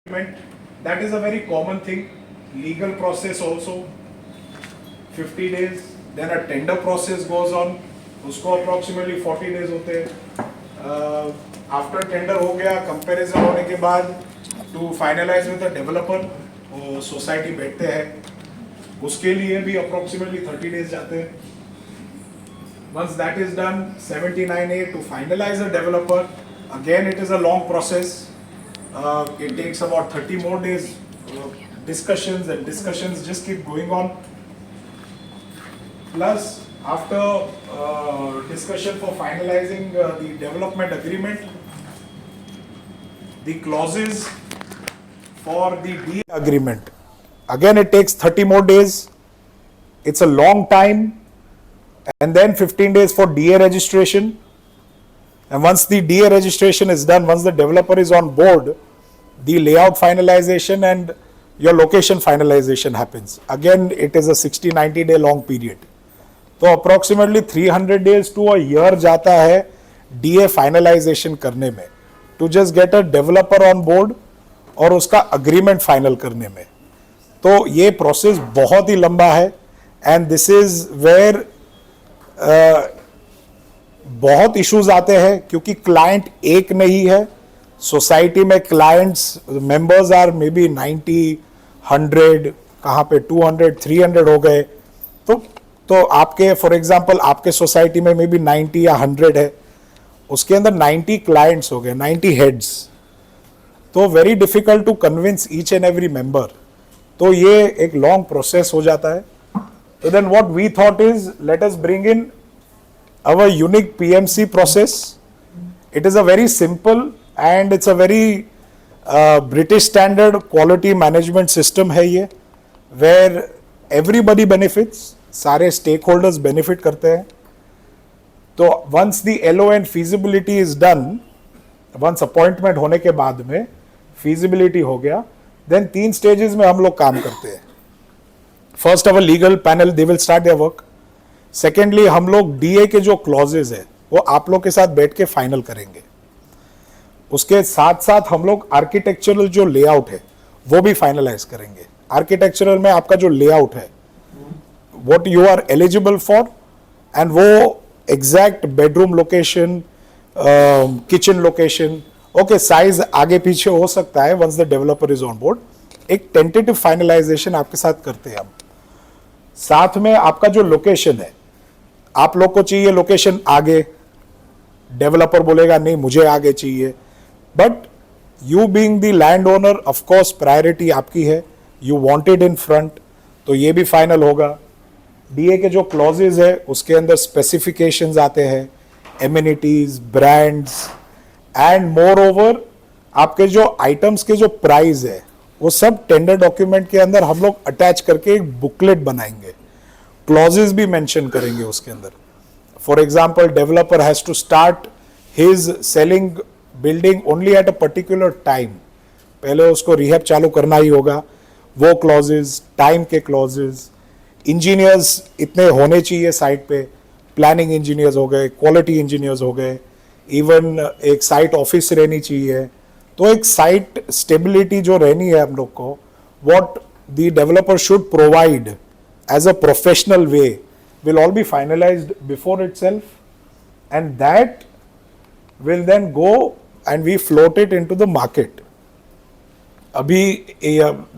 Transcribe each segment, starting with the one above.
That is a very common thing. Legal process also 50 days. Then a tender process goes on. उसको approximately 40 days होते हैं. After tender हो गया, comparison होने के बाद to finalize with the developer, वो society बैठते हैं. उसके लिए भी approximately 30 days जाते हैं. Once that is done, 79A to finalize the developer. Again, it is a long process. It takes about 30 more days. Discussions and discussions just keep going on. Plus, after discussion for finalizing the development agreement, the clauses for the DA agreement. Again, it takes 30 more days. It's a long time. And then 15 days for DA registration. And once the DA registration is done, once the developer is on board, the layout finalization and your location finalization happens. Again, it is a 60-90 day long period. तो approximately 300 days to a year जाता है DA finalization करने में, to just get a developer on board और उसका agreement final करने में. तो ये process बहुत ही लंबा है and this is where बहुत इश्यूज आते हैं क्योंकि क्लाइंट एक नहीं है. सोसाइटी में clients members are may be 90, 100, कहाँ पे 200, 300 हो गए. तो आपके फॉर एग्जांपल आपके सोसाइटी में मे बी 90 या 100 है, उसके अंदर 90 क्लाइंट्स हो गए, 90 हेड्स. तो very difficult to convince each and every member. तो ये एक लॉन्ग प्रोसेस हो जाता है. तो then what we thought is let us bring in our unique PMC process. It is a very simple and it's a very British standard quality management system है ये, where everybody benefits, सारे stakeholders benefit करते हैं. तो once the LO and feasibility is done, once appointment होने के बाद में feasibility हो गया, then 3 stages में हम लोग काम करते हैं. First our legal panel, they will start their work. Secondly हम लोग डीए के जो क्लॉजेज है वो आप लोग के साथ बैठ के फाइनल करेंगे. उसके साथ साथ हम लोग आर्किटेक्चरल जो लेआउट है वो भी फाइनलाइज करेंगे. आर्किटेक्चरल में आपका जो लेआउट है, what you are eligible for, and वो exact bedroom location, kitchen location, okay size आगे पीछे हो सकता है once the developer is on board. एक टेंटेटिव फाइनलाइजेशन आपके साथ करते हैं हम. साथ में आपका जो लोकेशन है, आप लोग को चाहिए लोकेशन आगे, डेवलपर बोलेगा नहीं मुझे आगे चाहिए, but you being the land owner of course priority आपकी है, यू वांटेड इन फ्रंट. तो ये भी फाइनल होगा. डीए के जो क्लॉजेज है उसके अंदर स्पेसिफिकेशंस आते हैं, amenities, brands, and more over आपके जो आइटम्स के जो प्राइस है वो सब टेंडर डॉक्यूमेंट के अंदर हम लोग अटैच करके एक बुकलेट बनाएंगे. क्लॉजेस भी मेंशन करेंगे उसके अंदर. For example developer has to start his selling building only at a particular time. पहले उसको रिहैब चालू करना ही होगा. वो क्लॉजेस, टाइम के क्लॉजेस, इंजीनियर्स इतने होने चाहिए साइट पे, प्लानिंग इंजीनियर्स हो गए, क्वालिटी इंजीनियर्स हो गए, इवन एक साइट ऑफिस रहनी चाहिए. तो एक साइट स्टेबिलिटी जो रहनी है हम लोग को, what the developer should provide as a professional we will all be finalized before itself, and that will then go and we float it into the market. अभी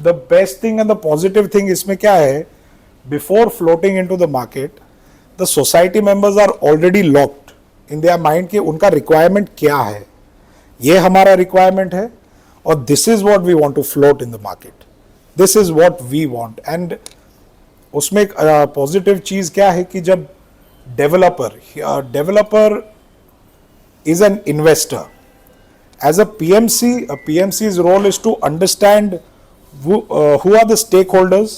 the best thing and the positive thing इसमें क्या है, before floating into the market, the society members are already locked in their mind कि उनका requirement क्या है. ये हमारा requirement है और this is what we want to float in the market. This is what we want. And उसमें एक पॉजिटिव चीज क्या है कि जब developer is an investor, as a PMC's role is to understand who are the stakeholders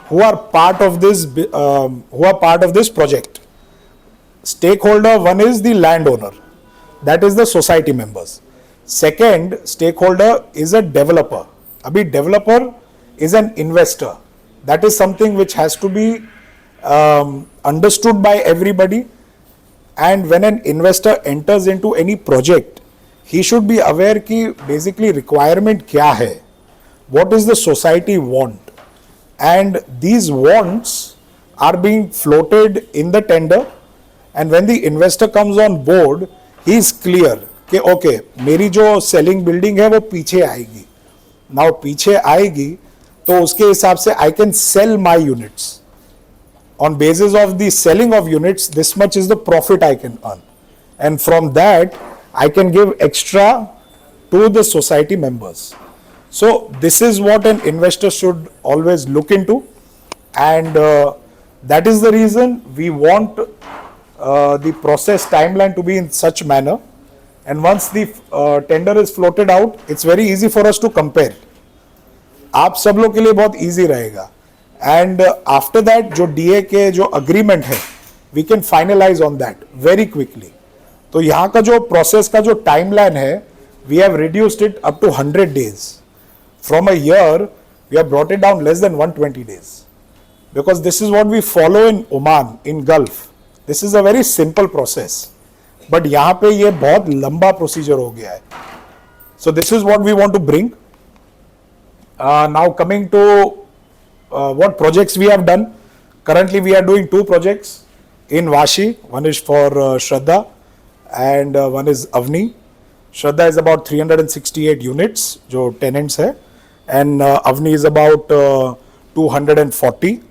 who are part of this project. Stakeholder one is the landowner, that is the society members. Second stakeholder is a developer. अभी developer is an investor. That is something which has to be understood by everybody. And when an investor enters into any project, he should be aware कि basically requirement क्या है, what does the society want, and these wants are being floated in the tender, and when the investor comes on board he is clear कि okay मेरी जो selling building है वो पीछे आएगी, now पीछे आएगी तो उसके हिसाब से I can sell my units. On basis of the selling of units, this much is the profit I can earn. And from that, I can give extra to the society members. So this is what an investor should always look into. And that is the reason we want the process timeline to be in such manner. And once the tender is floated out, it's very easy for us to compare. आप सब लोग के लिए बहुत easy रहेगा. And after that जो DA के जो agreement है we can finalize on that very quickly. तो यहाँ का जो process का जो timeline है we have reduced it up to 100 days. From a year we have brought it down less than 120 days. Because this is what we follow in Oman, in Gulf. This is a very simple process. But यहाँ पे ये बहुत लंबा procedure हो गया है. So this is what we want to bring. Now coming to what projects we have done. Currently we are doing 2 projects in Vashi. One is for Shraddha and one is Avni. Shraddha is about 368 units, जो tenants है, and Avni is about 240.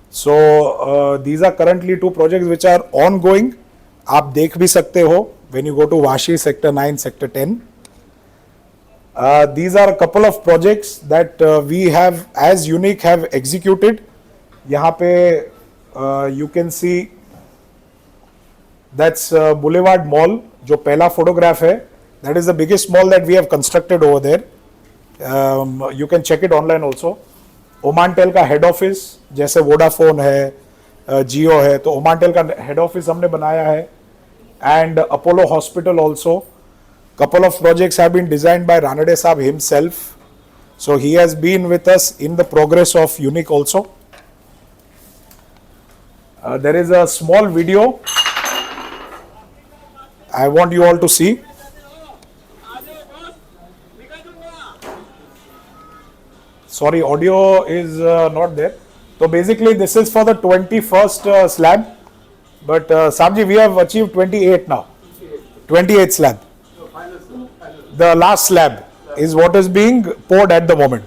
So these are currently 2 projects which are ongoing. आप देख भी सकते हो when you go to Vashi, Sector 9, Sector 10. These are a couple of projects that we have as Unique have executed. यहाँ पे you can see that's Boulevard Mall जो पहला photograph है. That is the biggest mall that we have constructed over there. You can check it online also. Omantel का head office जैसे Vodafone है, Jio है, तो Omantel का head office हमने बनाया है. And Apollo Hospital also. Couple of projects have been designed by Ranade Saab himself. So he has been with us in the progress of Unique also. There is a small video I want you all to see. Sorry, audio is not there. So basically this is for the 21st slab. But Saabji, we have achieved 28 now. 28th slab. The last slab is what is being poured at the moment.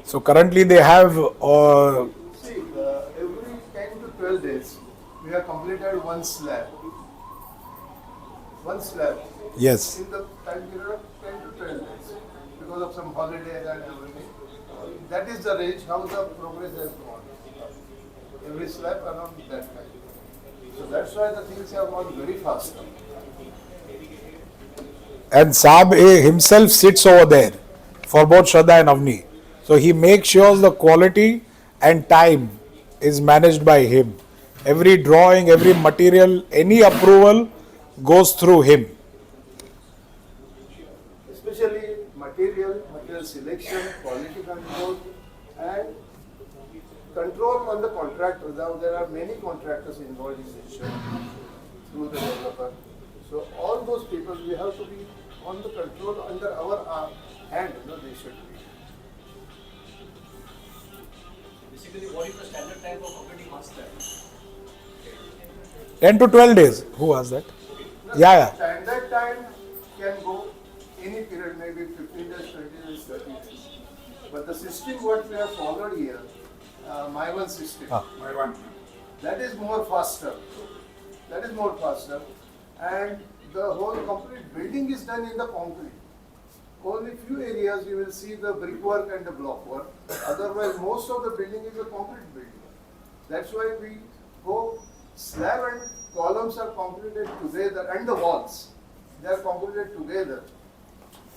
So currently they have see, every 10 to 12 days we have completed one slab. One slab. yes. In the time period of 10 to 12 days because of some holidays and everything. That is the range how the progress has gone. Every slab around that time. So that's why the things have gone very fast. And Saab himself sits over there for both Shraddha and Avni. So he makes sure the quality and time is managed by him. Every drawing, every material, any approval goes through him. Especially material selection, quality control, and control on the contractor. Now there are many contractors involved in this through the developer. So all those people we have to be on the control under our hand. They should be. Basically, what is the standard time for completing one slab? 10 to 12 days. Who asked that? Yeah. Standard time can go any period, maybe 15 days, 20 days, 30 days. But the system what we have followed here, my one system, that is more faster. That is more faster. And the whole complete building is done in the concrete. Only few areas you will see the brickwork and the block work. Otherwise, most of the building is a concrete building. That's why we go slab and columns are concreted together, and the walls they are concreted together.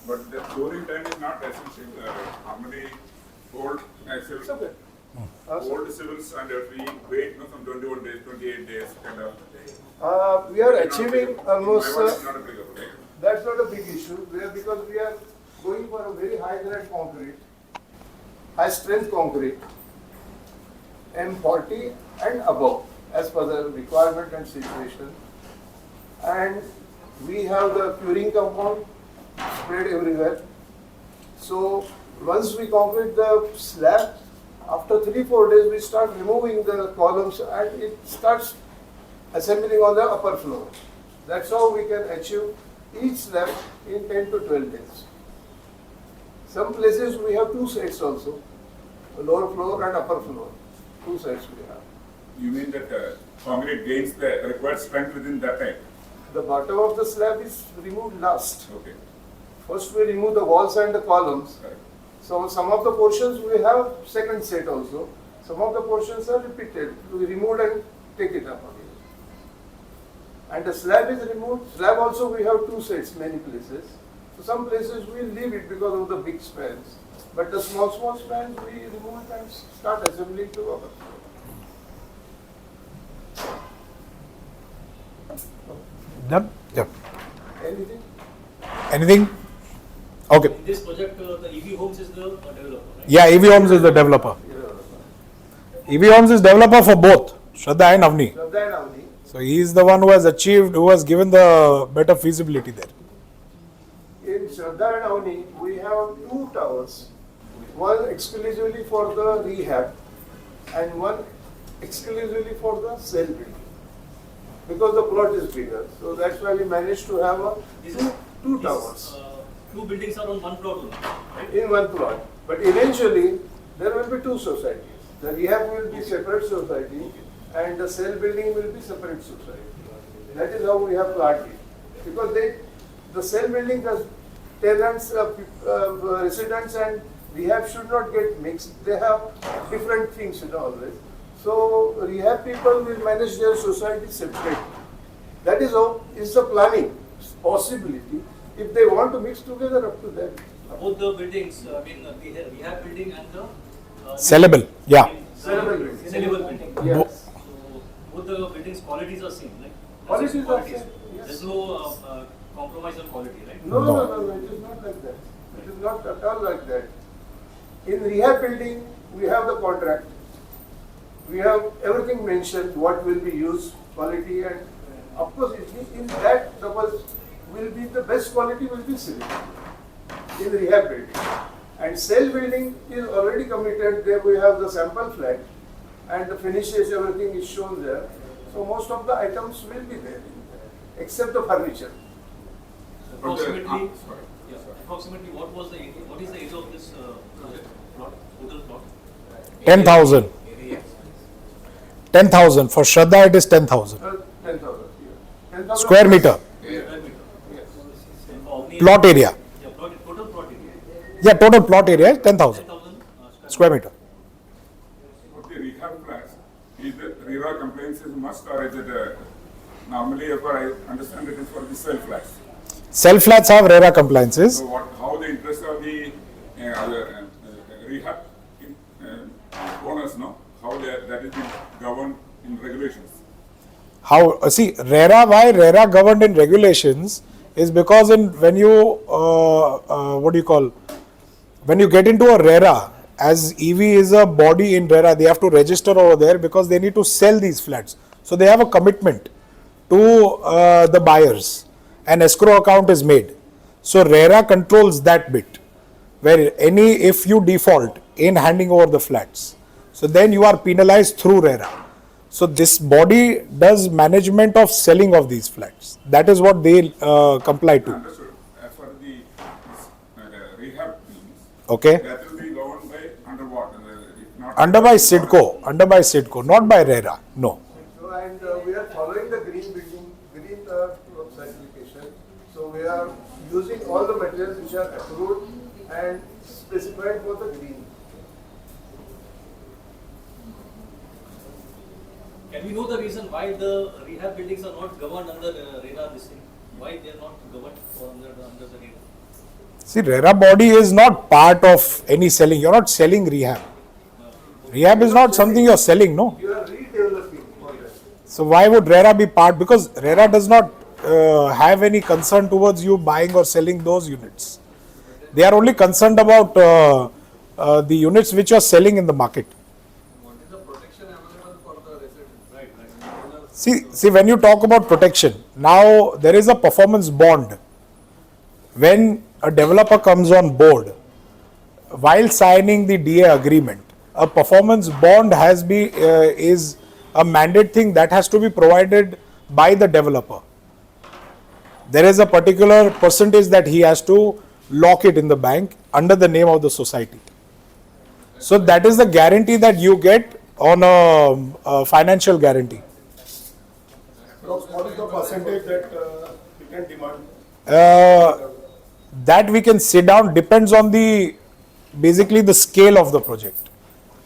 But the curing time is not essential. Normally, old axle, It's okay. old civils and we wait some 21 days, 28 days kind of. We are achieving almost, My one is not applicable, right? that's not a big issue, because we are going for a very high grade concrete, high strength concrete, M40 and above, as per the requirement and situation. And we have the curing compound spread everywhere. So once we concrete the slab, after 3-4 days we start removing the columns and it starts assembling on the upper floor. That's how we can achieve each slab in 10 to 12 days. Some places we have 2 sets also, lower floor and upper floor. 2 sets we have. You mean that concrete gains the required strength within that time? The bottom of the slab is removed last. Okay. First we remove the walls and the columns. Correct. So some of the portions we have second set also. Some of the portions are repeated. We remove and take it up again. And the slab is removed. Slab also we have 2 sets many places. So some places we leave it because of the big spans. But the small spans we remove it and start assembling to our floor. Done? Yeah. Anything? Anything? Okay. In this project, the EV Homes is the developer, right? Yeah, EV Homes is the developer. EV Homes is developer for both Shraddha and Avni. Shraddha and Avni. So he is the one who has achieved, who has given the better feasibility there. In Shraddha and Avni, we have 2 towers. One exclusively for the rehab and one exclusively for the cell building. Because the plot is bigger. So that's why we managed to have two towers 2 buildings are on one plot only, right? in one plot. But eventually, there will be 2 societies. The rehab will be separate society and the cell building will be separate society. That is how we have planned it. Because the cell building, the tenants, residents and rehab should not get mixed. They have different things, always. So rehab people will manage their society separately. That is how is the planning possibility. If they want to mix together, up to them. Both the buildings, I mean, the rehab building and the Sellable, yeah. Sellable building. sellable building. Yes. So both the buildings' qualities are same, like Qualities are same, yes. There's no compromise on quality, right? No, it is not like that. It is not at all like that. In rehab building, we have the contract. We have everything mentioned, what will be used, quality, and of course, in that will be the best quality will be cement in rehab building. And cell building is already committed. There we have the sample flat, and the finishes, everything is shown there. So most of the items will be there, except the furniture. Approximately, Sorry. approximately what is the age of this project plot, total plot? 10,000. 10,000. For Shraddha, it is 10,000. 10,000. Yeah. 10,000 Square meter. Yes. And for Avni- Plot area. Yeah, total plot area. Yeah, total plot area is 10,000 10,000 square meter. Okay, rehab flats, is the RERA compliance is must or is it normally if I understand it is for the cell flats? Cell flats have RERA compliances. So how the interest of the rehab owners, no? How that is being governed in regulations? How, see, RERA, why RERA governed in regulations is because when you, when you get into a RERA, as EV is a body in RERA, they have to register over there because they need to sell these flats. So they have a commitment to the buyers. An escrow account is made. So RERA controls that bit, where if you default in handing over the flats, so then you are penalized through RERA. So this body does management of selling of these flats. That is what they comply to. Understood. As for the rehab business, Okay. that will be governed by under what? If not Under by SIDCO, not by RERA. No. So, and we are following the green building, green certification. So we are using all the materials which are approved and specified for the green. Can we know the reason why the rehab buildings are not governed under RERA this thing? Why they are not governed under the RERA? See, RERA body is not part of any selling. You're not selling rehab. Rehab is not something you're selling, no. You are redeveloping for that. So why would RERA be part? Because RERA does not have any concern towards you buying or selling those units. They are only concerned about the units which you are selling in the market. What is the protection available for the resident? Right. See, when you talk about protection, now there is a performance bond. When a developer comes on board, while signing the DA agreement, a performance bond is a mandate thing that has to be provided by the developer. There is a particular percentage that he has to lock it in the bank under the name of the society. So that is the guarantee that you get on a financial guarantee. What is the percentage that we can demand? That we can sit down depends on basically the scale of the project.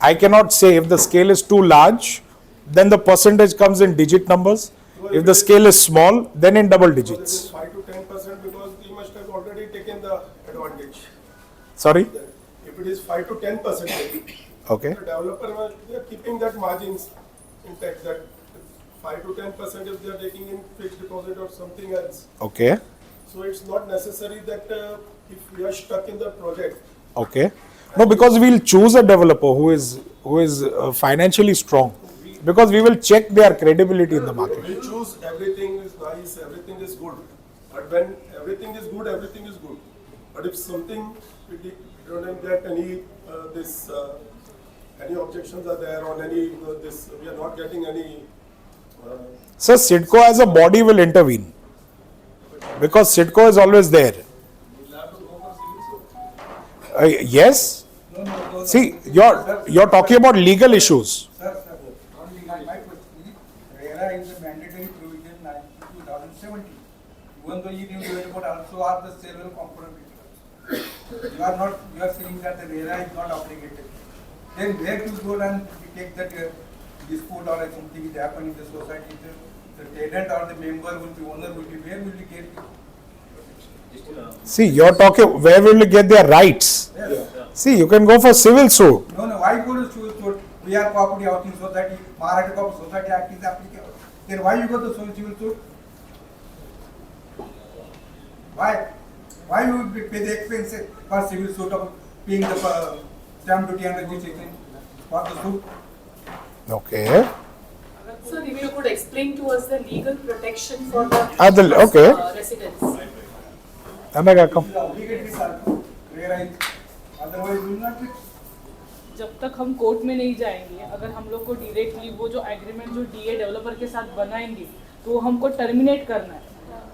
I cannot say if the scale is too large, then the percentage comes in digit numbers. If the scale is small, then in double digits. 5 to 10% because he must have already taken the advantage. Sorry? If it is 5 to 10%, Okay. the developer they are keeping that margins intact. That 5 to 10% if they are taking in fixed deposit or something else. Okay. So it's not necessary that if we are stuck in the project. Okay. No, because we'll choose a developer who is financially strong, because we will check their credibility in the market. We choose everything is nice, everything is good. But when everything is good, everything is good. But if something we don't get any any objections are there on any we are not getting any. So CIDCO as a body will intervene, because CIDCO is always there. Yes. See, you're talking about legal issues. Sir, only my question is, RERA is a mandatory provision 2017. Even though you knew about also are the several components. You are saying that the RERA is not obligated. Then where to go and take that dispute or something is happening in the society, the tenant or the member will be, owner will be, where will you get it? See, you're talking, where will you get their rights? Yes. See, you can go for civil suit. No, why go to suit? We are property housing society, Maharashtra Property Society Act is applicable. Then why you go to civil suit? Why? Why you would pay the expenses for civil suit of paying the stamp duty and registration for the suit? Okay. Sir, if you could explain to us the legal protection for the Okay. residents. Amega, come. It is obligatory, sir. RERA is, otherwise we will not be. जब तक हम court में नहीं जाएंगे, अगर हम लोग को डायरेक्टली वो जो एग्रीमेंट जो डीए डेवलपर के साथ बनाएंगे तो हमको टर्मिनेट करना है,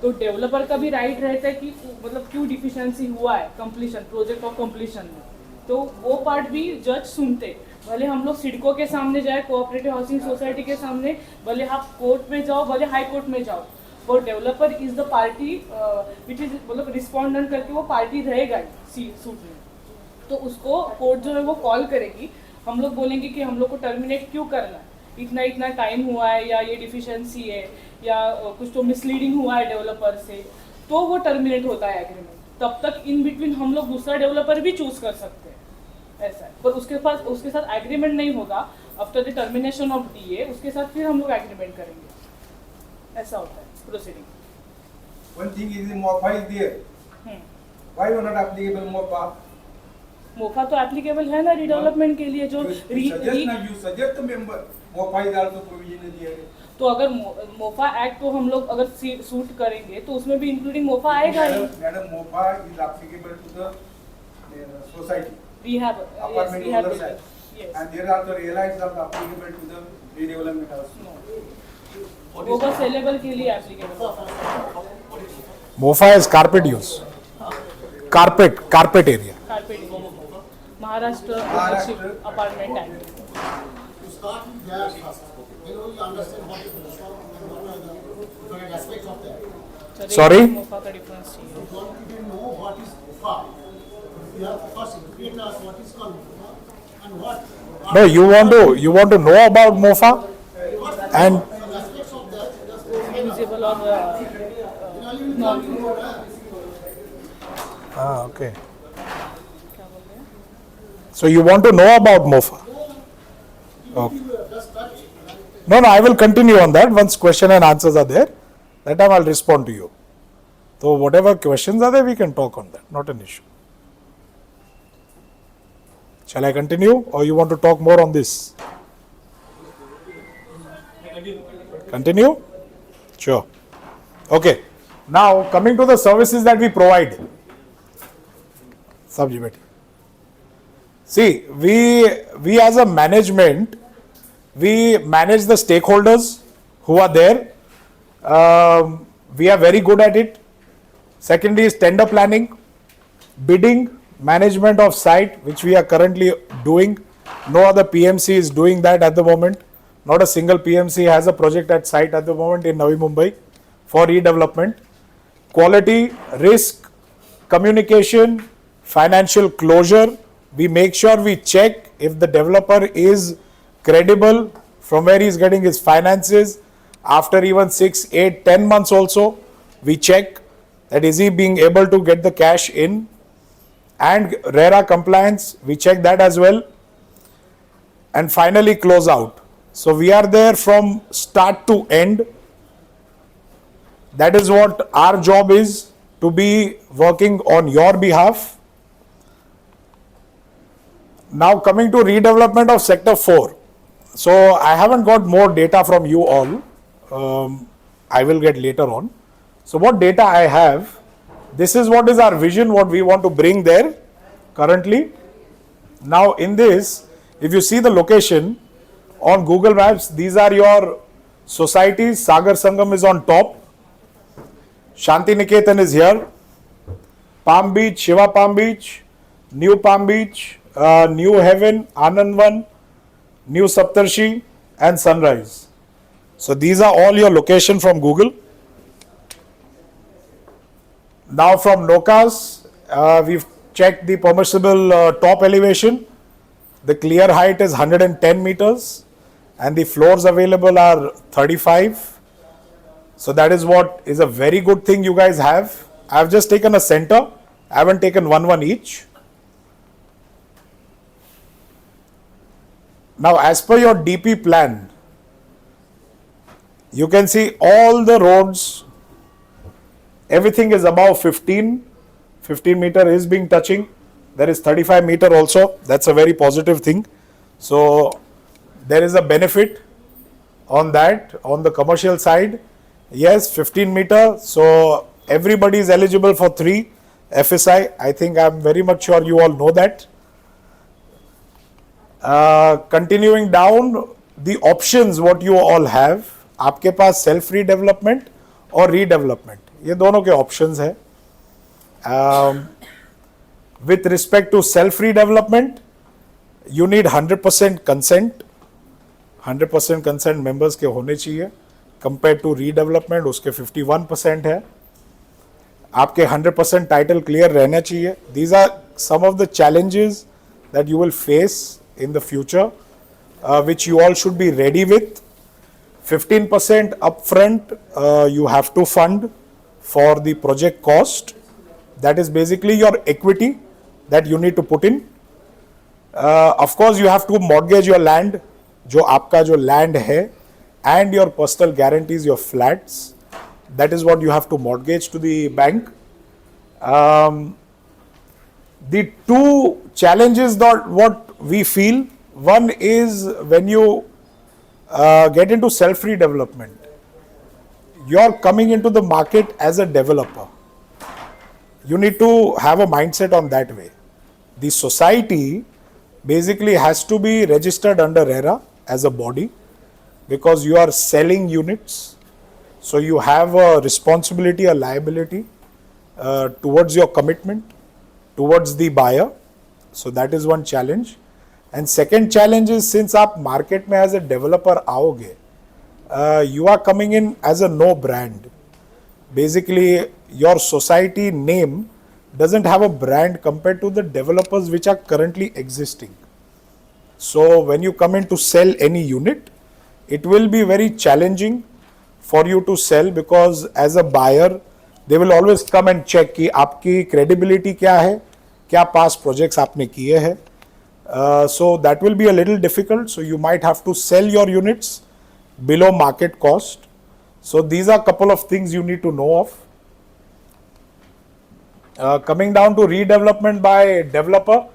तो डेवलपर का भी राइट रहता है कि मतलब क्यों डिफिशिएंसी हुआ है कंप्लीशन प्रोजेक्ट ऑफ कंप्लीशन में, तो वो पार्ट भी जज सुनते। भले हम लोग सिडको के सामने जाए, कोऑपरेटिव हाउसिंग सोसाइटी के सामने, भले आप कोर्ट में जाओ, भले हाई कोर्ट में जाओ, वो developer is the party which is मतलब रिस्पॉन्डेंट करके वो पार्टी रहेगा सूट में, तो उसको कोर्ट जो है वो कॉल करेगी। हम लोग बोलेंगे कि हम लोग को टर्मिनेट क्यों करना है, इतना इतना टाइम हुआ है या ये डिफिशिएंसी है या कुछ तो मिसलीडिंग हुआ है डेवलपर से, तो वो टर्मिनेट होता है एग्रीमेंट। तब तक इन बिटवीन हम लोग दूसरा डेवलपर भी चूज कर सकते हैं, ऐसा है। पर उसके साथ एग्रीमेंट नहीं होगा after the termination of DA, उसके साथ फिर हम लोग एग्रीमेंट करेंगे, ऐसा होता है proceeding. One thing is MOFA is there. Why you are not applicable MOFA? MOFA तो एप्लीकेबल है ना रीडेवलपमेंट के लिए, जो You suggest the member MOFA is also provision is there. तो अगर मोफा एक्ट को हम लोग अगर सूट करेंगे तो उसमें भी इंक्लूडिंग मोफा आएगा ही। Madam, MOFA is applicable to the society. Apartment We have owners act. yes. And there are the RERA is also applicable to the redevelopment also. वो बस सेलेबल के लिए applicable. MOFA is carpet use. Carpet area. Carpet Maharashtra apartment act. To start with gas first, then only understand what is different aspects of that. Sorry? MOFA का difference चाहिए। We want to know what is MOFA. We have to first educate us what is called MOFA and what. No, you want to know about MOFA and Aspects of that. Usable और Generally, we talk about that. Okay. So you want to know about MOFA? Okay. No, I will continue on that once question and answers are there. That time I'll respond to you. So whatever questions are there, we can talk on that. Not an issue. Shall I continue or you want to talk more on this? Continue? Sure. Okay. Now coming to the services that we provide. Sabji beti. See, we as a management, we manage the stakeholders who are there. We are very good at it. Secondly is tender planning, bidding, management of site, which we are currently doing. No other PMC is doing that at the moment. Not a single PMC has a project at site at the moment in Navi Mumbai for redevelopment. Quality, risk, communication, financial closure. We make sure we check if the developer is credible from where he is getting his finances. After even 6, 8, 10 months also, we check that is he being able to get the cash in. And RERA compliance, we check that as well. And finally close out. So we are there from start to end. That is what our job is, to be working on your behalf. Now coming to redevelopment of sector 4. So I haven't got more data from you all. I will get later on. So what data I have, this is what is our vision, what we want to bring there currently. Now in this, if you see the location on Google Maps, these are your societies. Sagar Sangam is on top. Shanti Niketan is here. Palm Beach, Shiva Palm Beach, New Palm Beach, New Heaven, Anandvan, New Saptarshi and Sunrise. So these are all your location from Google. Now from Nokas, we've checked the permissible top elevation. The clear height is 110 meters and the floors available are 35. So that is what is a very good thing you guys have. I have just taken a center. I haven't taken one each. Now as per your DP plan, you can see all the roads, everything is above 15 meter is being touching. There is 35 meter also. That's a very positive thing. So there is a benefit on that, on the commercial side. Yes, 15 meter. So everybody is eligible for 3 FSI. I think I'm very much sure you all know that. Continuing down, the options what you all have, आपके पास self redevelopment और redevelopment, ये दोनों के options है. With respect to self redevelopment, you need 100% consent. 100% consent members के होने चाहिए. Compared to redevelopment, उसके 51% है. आपके 100% title clear रहना चाहिए. These are some of the challenges that you will face in the future, which you all should be ready with. 15% upfront you have to fund for the project cost. That is basically your equity that you need to put in. Of course, you have to mortgage your land, जो आपका जो land है, and your personal guarantees, your flats. That is what you have to mortgage to the bank. The two challenges that what we feel, one is when you get into self-redevelopment, you're coming into the market as a developer. You need to have a mindset on that way. The society basically has to be registered under RERA as a body because you are selling units. So you have a responsibility, a liability towards your commitment, towards the buyer. So that is one challenge. And second challenge is, since आप market में as a developer आओगे, you are coming in as a no brand. Basically, your society name doesn't have a brand compared to the developers which are currently existing. So when you come in to sell any unit, it will be very challenging for you to sell because as a buyer, they will always come and check कि आपकी credibility क्या है, क्या past projects आपने किए हैं. So that will be a little difficult. So you might have to sell your units below market cost. So these are a couple of things you need to know of. Coming down to redevelopment by developer,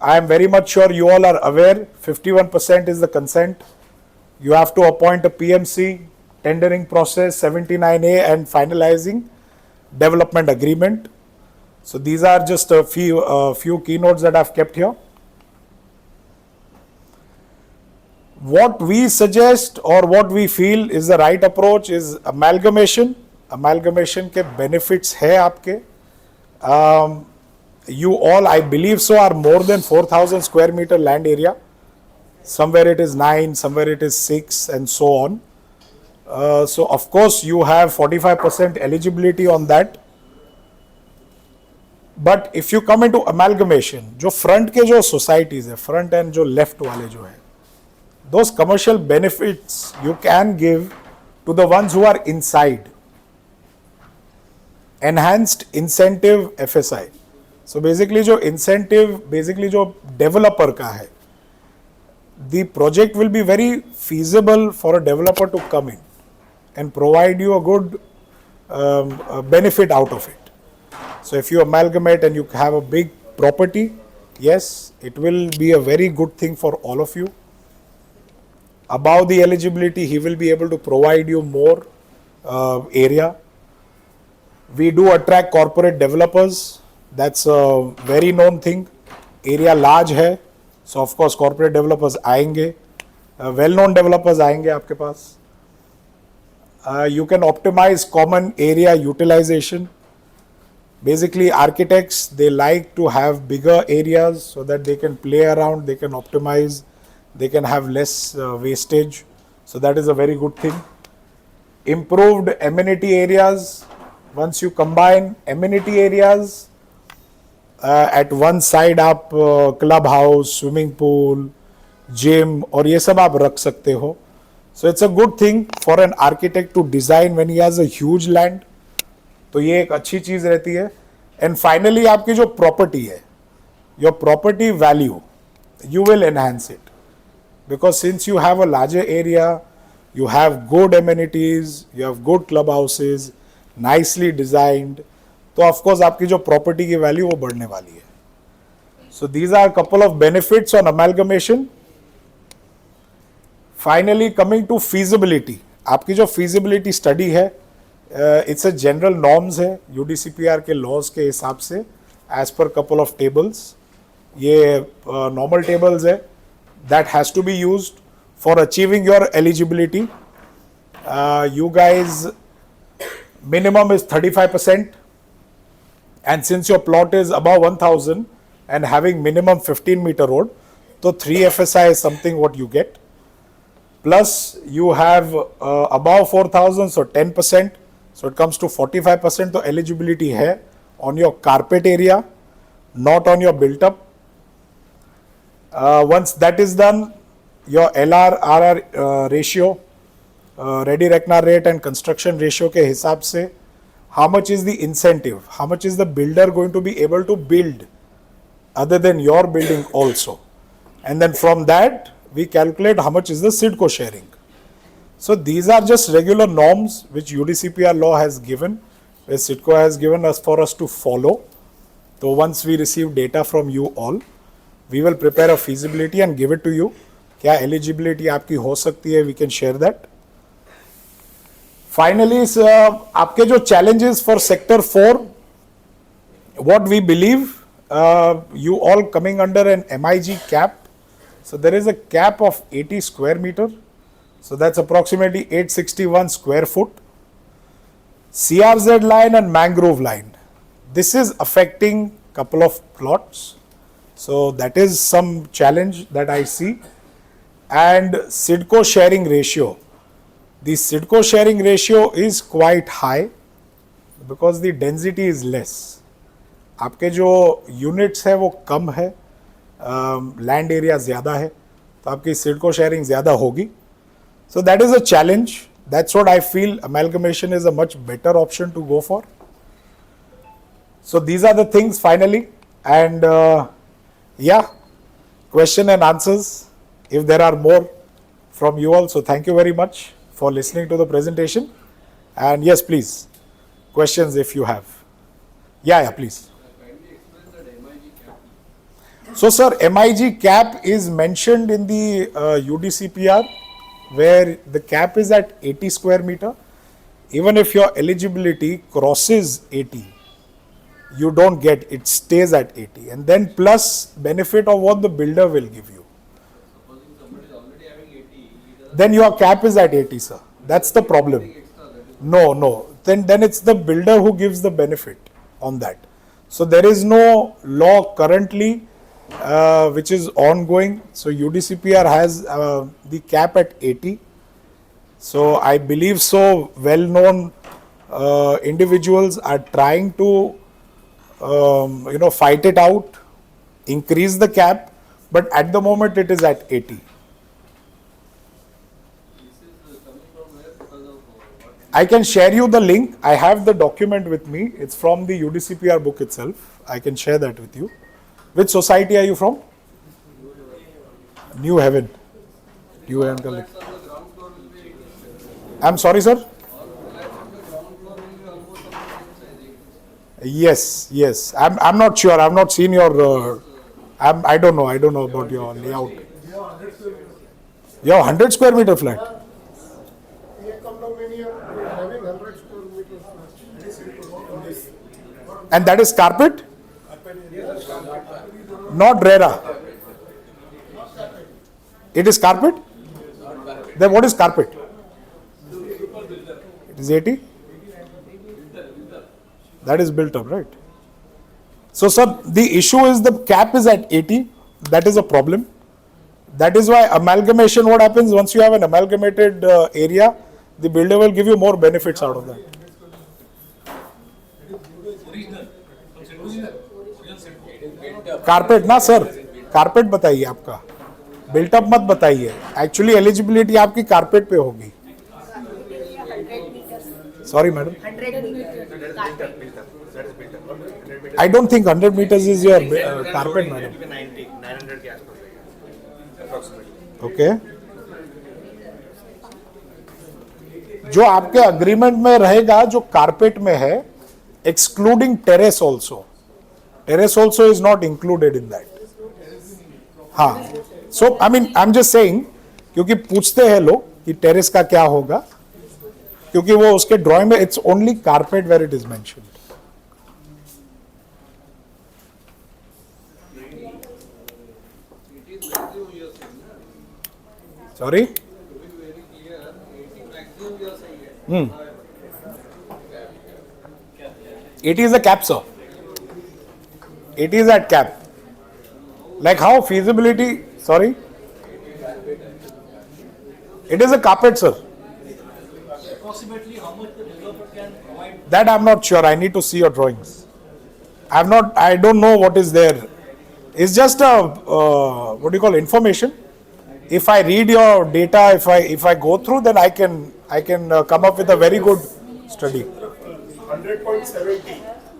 I am very much sure you all are aware 51% is the consent. You have to appoint a PMC, tendering process, 79A and finalizing development agreement. So these are just a few keynotes that I've kept here. What we suggest or what we feel is the right approach is amalgamation. Amalgamation के benefits है आपके. You all, I believe so, are more than 4,000 square meter land area. Somewhere it is 9, somewhere it is 6 and so on. So of course you have 45% eligibility on that. But if you come into amalgamation, जो front के जो societies है, front and जो left वाले जो है, those commercial benefits you can give to the ones who are inside. Enhanced incentive FSI. So basically जो incentive, basically जो developer का है, the project will be very feasible for a developer to come in and provide you a good benefit out of it. So if you amalgamate and you have a big property, yes, it will be a very good thing for all of you. Above the eligibility, he will be able to provide you more area. We do attract corporate developers. That's a very known thing. Area large है, so of course corporate developers आएंगे. Well-known developers आएंगे आपके पास. You can optimize common area utilization. Basically, architects, they like to have bigger areas so that they can play around, they can optimize, they can have less wastage. So that is a very good thing. Improved amenity areas. Once you combine amenity areas, at one side आप clubhouse, swimming pool, gym और ये सब आप रख सकते हो. So it's a good thing for an architect to design when he has a huge land. तो ये एक अच्छी चीज रहती है. And finally आपकी जो property है, your property value, you will enhance it. Because since you have a larger area, you have good amenities, you have good clubhouses, nicely designed, तो of course आपकी जो property की value वो बढ़ने वाली है. So these are a couple of benefits on amalgamation. Finally coming to feasibility, आपकी जो feasibility study है, it's a general norms है UDCPR के laws के हिसाब से as per couple of tables. ये normal tables है that has to be used for achieving your eligibility. You guys, minimum is 35%, and since your plot is above 1,000 and having minimum 15-meter road, so 3 FSI is something what you get. Plus you have above 4,000, so 10%, so it comes to 45%. So eligibility hai on your carpet area, not on your built up. Once that is done, your LR-RR ratio, ready reckoner rate and construction ratio के हिसाब से, how much is the incentive? How much is the builder going to be able to build other than your building also? And then from that, we calculate how much is the SIDCO sharing. So these are just regular norms which UDCPR law has given, where SIDCO has given us for us to follow. So once we receive data from you all, we will prepare a feasibility and give it to you. क्या eligibility आपकी हो सकती है, we can share that. Finally, आपके जो challenges for sector 4, what we believe, you all coming under an MIG cap. So there is a cap of 80 square meter. So that's approximately 861 square foot. CRZ line and mangrove line. This is affecting couple of plots. So that is some challenge that I see. And SIDCO sharing ratio. The SIDCO sharing ratio is quite high because the density is less. आपके जो units है वो कम है, land area ज़्यादा है, तो आपकी SIDCO sharing ज़्यादा होगी. So that is a challenge. That's what I feel amalgamation is a much better option to go for. So these are the things finally, and yeah, question and answers if there are more from you all. So thank you very much for listening to the presentation, and yes, please, questions if you have. Yeah, please. So sir, MIG cap is mentioned in the UDCPR, where the cap is at 80 square meter. Even if your eligibility crosses 80, you don't get, it stays at 80, and then plus benefit of what the builder will give you. Then your cap is at 80, sir. That's the problem. No. Then it's the builder who gives the benefit on that. So there is no law currently which is ongoing. So UDCPR has the cap at 80. So I believe so well-known individuals are trying to fight it out, increase the cap, but at the moment it is at 80. I can share you the link. I have the document with me. It's from the UDCPR book itself. I can share that with you. Which society are you from? New Haven. New Haven. I'm sorry, sir. Yes. I'm not sure. I've not seen your. I don't know about your layout. Your 100 square meter flat. Having 100 square meters. And that is carpet? Not RERA. It is carpet? Then what is carpet? It is 80? That is built up, right? So, sir, the issue is the cap is at 80. That is a problem. That is why amalgamation, what happens once you have an amalgamated area, the builder will give you more benefits out of that. Carpet ना sir, carpet बताइए आपका, built up मत बताइए. Actually eligibility आपकी carpet पे होगी. Sorry madam, I don't think 100 meters is your carpet madam. 900 के आसपास. ओके, जो आपके अग्रीमेंट में रहेगा जो कारपेट में है, excluding terrace also. Terrace also is not included in that. हाँ, so I mean I am just saying, क्योंकि पूछते हैं लोग कि टेरेस का क्या होगा, क्योंकि वो उसके ड्राइंग में it's only carpet where it is mentioned. Sorry, it is a cap, sir. It is at cap. Like how feasibility, sorry? It is a carpet, sir. Approximately how much the developer can provide? That I'm not sure. I need to see your drawings. I don't know what is there. It's just a, what do you call, information. If I read your data, if I go through, then I can come up with a very good study. 100.70.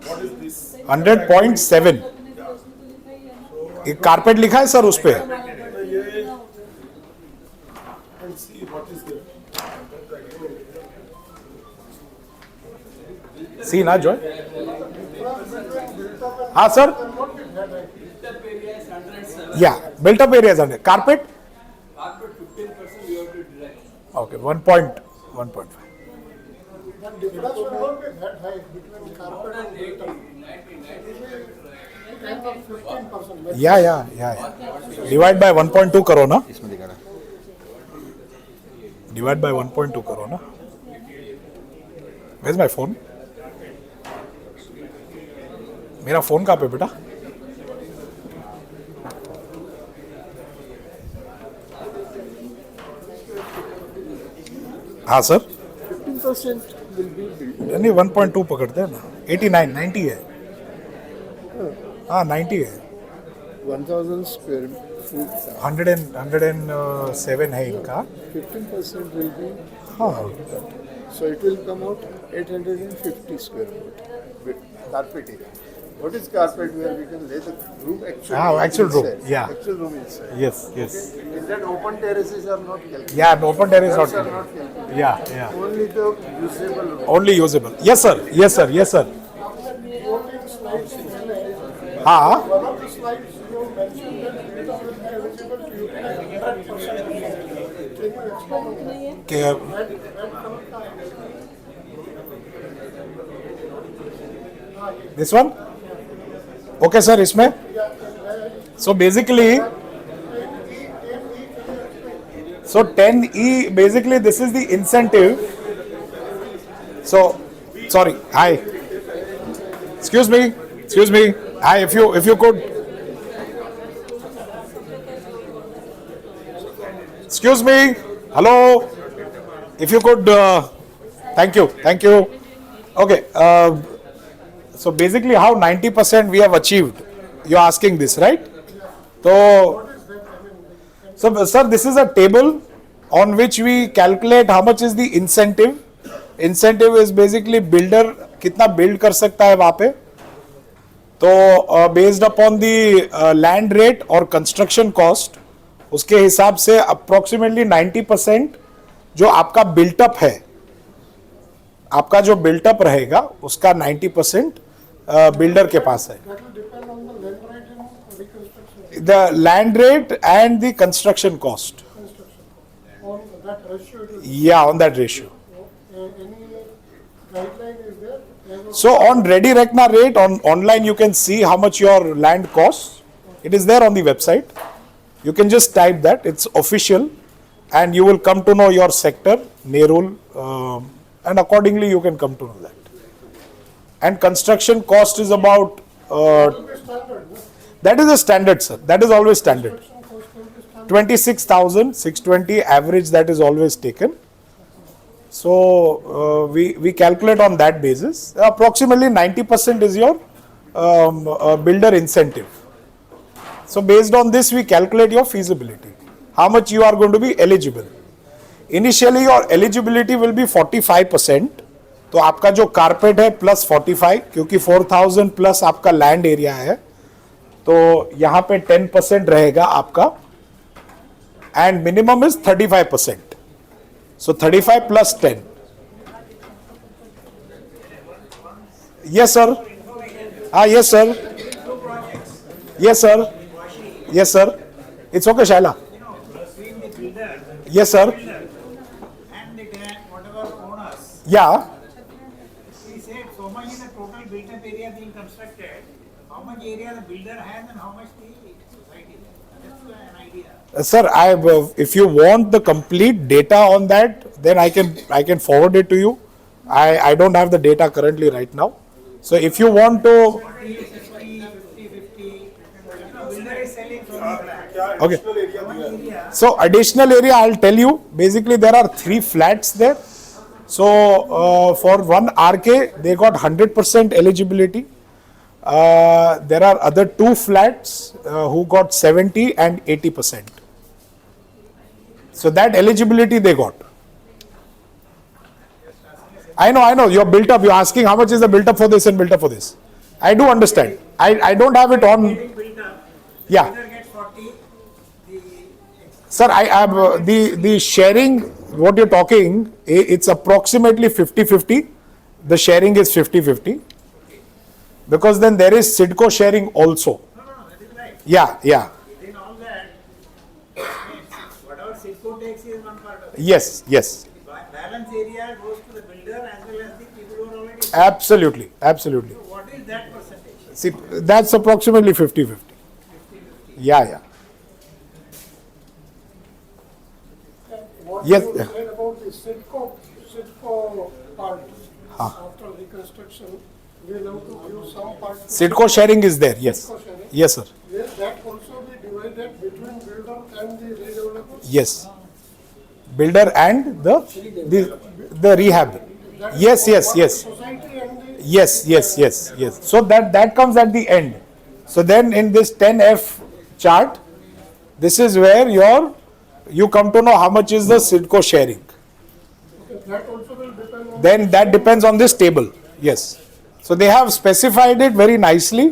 What is this? 100.7. एक carpet लिखा है sir उस पे. And see what is there. सी ना Joy. हाँ sir, या built up area है. Carpet okay 1.5. The difference will not be that high between carpet and built-up. 15%. या डिवाइड बाय 1.2 करो ना. डिवाइड बाय 1.2 करो ना. Where's my phone? मेरा फोन कहाँ पे बेटा? हाँ सर. 15% will be built. नहीं 1.2 पकड़ते हैं ना. 89, 90 है. हाँ 90 है. 1000 square feet. 107 है इनका. 15% will be. हाँ, So it will come out 850 square feet with carpet area. What is carpet where we can lay the room actually? Actual room, inside. yeah. Actual room inside. Yes, yes. In that open terraces are not calculated. Yeah, the open terrace Terraces not. are not calculated. Yeah. Only the usable room. Only usable. Yes, sir. Yes, sir. Yes, sir. हाँ. One of the slides you mentioned that data will be eligible to utilize 100%. Can you explain on that? Okay. This one? Okay, sir. इसमें? So basically, so 10E basically this is the incentive. So, sorry. Hi. Excuse me. Hi. If you could. Excuse me. Hello. If you could. Thank you. Okay. So basically, how 90% we have achieved? You're asking this, right? So, sir, this is a table on which we calculate how much is the incentive. Incentive is basically builder कितना build कर सकता है वहाँ पे. तो based upon the land rate और construction cost, उसके हिसाब से approximately 90% जो आपका built up है, आपका जो built up रहेगा उसका 90% builder के पास है. That will depend on the land rate and reconstruction. The land rate and the construction cost. On that ratio, it is, Yeah, on that ratio. any guideline is there? So on Ready Recna rate on online you can see how much your land costs. It is there on the website. You can just type that. It's official, and you will come to know your sector, Nerul, and accordingly you can come to know that. And construction cost is about. Standard, no? That is a standard, sir. That is always standard. Construction cost will be standard. 26,620 average, that is always taken. So we calculate on that basis. Approximately 90% is your builder incentive. So based on this we calculate your feasibility. How much you are going to be eligible. Initially your eligibility will be 45%. तो आपका जो carpet है plus 45, क्योंकि 4,000 plus आपका land area है, तो यहाँ पे 10% रहेगा आपका, and minimum is 35%. So 35 plus 10. Yes, sir. Yes, sir. Yes, sir. Yes, sir. It's okay, Shaila. Between the builder Yes, sir. and the whatever owners, Yeah. he said so much is the total built-up area being constructed, how much area the builder has and how much the society. That's an idea. Sir, if you want the complete data on that, then I can forward it to you. I don't have the data currently right now. So if you want to, 40, 60, 50, 50. Builder is selling so much land. okay. How much area? So additional area, I'll tell you. Basically, there are 3 flats there. So for one RK, they got 100% eligibility. There are other 2 flats who got 70 and 80%. So that eligibility they got. I know, you're built up. You're asking how much is the built up for this and built up for this. I do understand. I don't have it on. Getting built up, Yeah. builder gets 40, the Sir, I have the sharing, what you're talking, it's approximately 50-50. The sharing is 50-50. Because then there is Sidco sharing also. no, that is right. Yeah. Within all that, whatever Cisco takes is one part of it. Yes. Balance area goes to the builder as well as the people who are already. Absolutely. So what is that percentage? See, that's approximately 50-50. Yeah. What Yes. you said about the Sidco part, after reconstruction, we'll have to give some part. to Sidco sharing is there, yes. Sidco sharing. Yes, sir. Will that also be divided between builder and the redeveloper? Yes. Builder and the rehab. Yes. Society and the. Yes. So that comes at the end. So then in this 10F chart, this is where you come to know how much is the Sidco sharing. That also will depend on. Then that depends on this table. Yes. So they have specified it very nicely.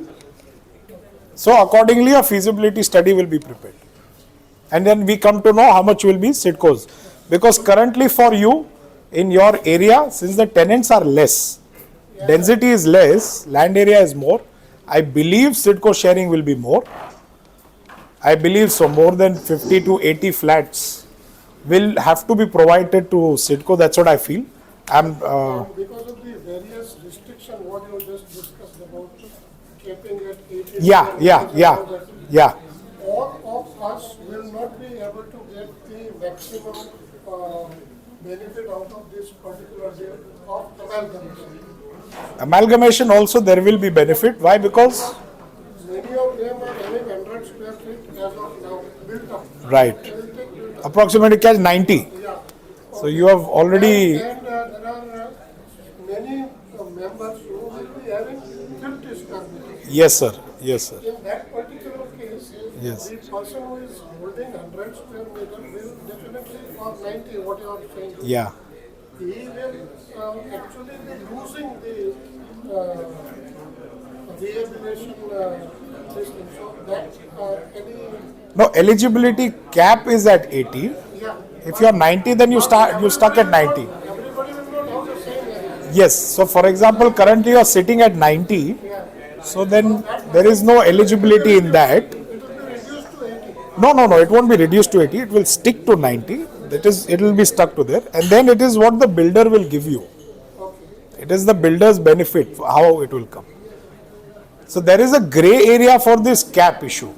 So accordingly, a feasibility study will be prepared. And then we come to know how much will be SIDCO's. Because currently for you, in your area, since the tenants are less, density is less, land area is more, I believe SIDCO sharing will be more. I believe so, more than 50 to 80 flats will have to be provided to SIDCO, that's what I feel. Because of the various restrictions, what you just discussed about capping at 18. Yeah. All of us will not be able to get the maximum benefit out of this particular deal of amalgamation. Amalgamation also there will be benefit. Why? Because Many of them are having 100 square feet as of now built up. right, They will take built up. approximately catch 90. Yeah. So you have already And there are many members who will be having 50 square meters. yes sir. In that particular case, Yes. the person who is holding 100 square meter will definitely, or 90, what you are saying. Yeah. He will actually be losing the rehabilitation system. So that any, No, eligibility cap is at 80. yeah, If you are 90, then you stuck at 90. everybody will not have the same area. Yes. So for example, currently you are sitting at 90. So then there is no eligibility in that. It will be reduced to 80. No. It won't be reduced to 80. It will stick to 90. That is, it will be stuck to there. And then it is what the builder will give you. It is the builder's benefit, how it will come. So there is a gray area for this cap issue.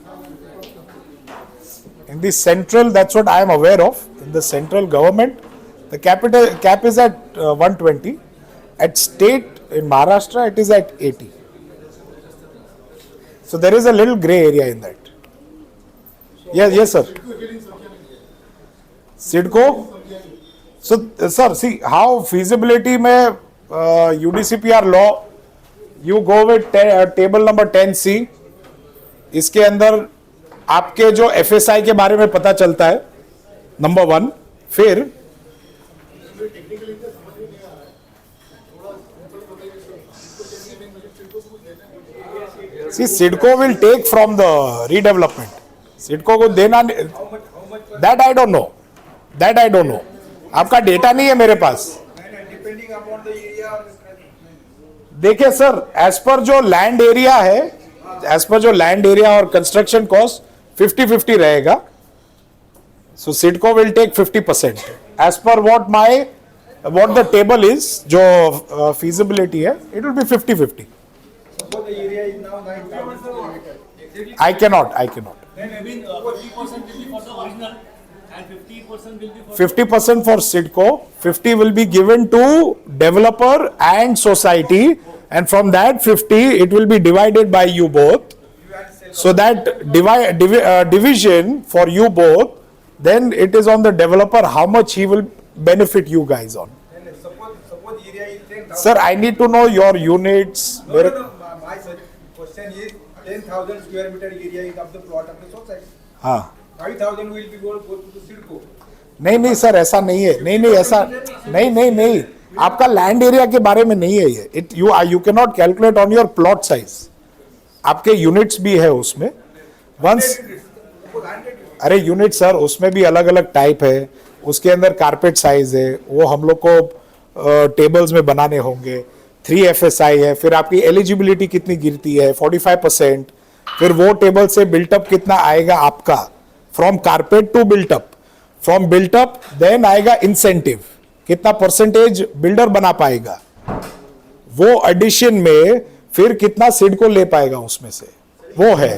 In the central, that's what I am aware of. In the central government, the cap is at 120. At state, in Maharashtra, it is at 80. So there is a little gray area in that. Yes, sir. SIDCO? So, sir, see how feasibility may UDCPR law, you go with table number 10C. इसके अंदर आपके जो FSI के बारे में पता चलता है, नंबर 1. फिर see, SIDCO will take from the redevelopment. SIDCO को देना, that I don't know. आपका डेटा नहीं है मेरे पास. Depending upon the area or देखिए सर, एज पर जो लैंड एरिया है, एज पर जो लैंड एरिया और कंस्ट्रक्शन कॉस्ट 50-50 रहेगा. So CIDCO will take 50% as per what the table is, जो feasibility है, it will be 50-50. suppose the area is now 9,000 square meter. I cannot. Then I mean 50% will be for the original and 50% will be for 50% for SIDCO, 50 will be given to developer and society, and from that 50 it will be divided by you both. So that division for you both, then it is on the developer how much he will benefit you guys on. And suppose area is 10,000. Sir, I need to know your units. No. My question is 10,000 square meter area is of the plot of the society. हाँ. 5,000 will be go to SIDCO. नहीं sir, ऐसा नहीं है. नहीं ऐसा नहीं. आपका land area के बारे में नहीं है ये. You can not calculate on your plot size. आपके यूनिट्स भी है उसमें. वंस अरे यूनिट सर, उसमें भी अलग अलग टाइप है. उसके अंदर कारपेट साइज है, वो हम लोग को टेबल्स में बनाने होंगे. 3 FSI है. फिर आपकी एलिजिबिलिटी कितनी गिरती है, 45%. फिर वो टेबल से बिल्टअप कितना आएगा आपका, from carpet to built up. From built up then आएगा इंसेंटिव, कितना परसेंटेज बिल्डर बना पाएगा. वो एडिशन में फिर कितना सिडको ले पाएगा उसमें से, वो है.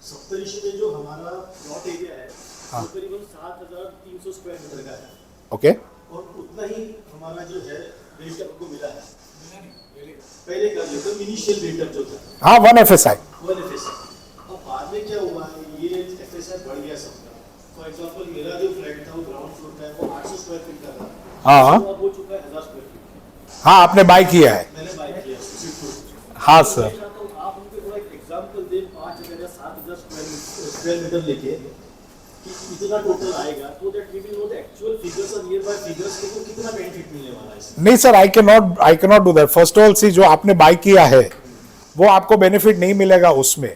सप्तऋषि में जो हमारा प्लॉट एरिया है वो करीबन 7,300 स्क्वायर मीटर का है. ओके. और उतना ही हमारा जो है बिल्टअप को मिला है पहले का जो इनिशियल बिल्टअप जो था. हाँ, 1 FSI. 1 FSI. अब बाद में क्या हुआ, ये FSI बढ़ गया सबका. फॉर एग्जांपल मेरा जो फ्लैट था वो ग्राउंड फ्लोर का है, वो 800 स्क्वायर फीट का था. हाँ. अब हो चुका है 1000 स्क्वायर फीट. हाँ, आपने बाय किया है. मैंने बाय किया. हाँ सर. आप उनको थोड़ा एग्जांपल दें 5,000 या 7,000 स्क्वायर मीटर लेके इतना टोटल आएगा तो that we will know the actual figures और नियर बाय फिगर्स को कितना बेनिफिट मिलने वाला है इससे। नहीं sir, I can not do that. First of all see, जो आपने बाय किया है वो आपको बेनिफिट नहीं मिलेगा उसमें।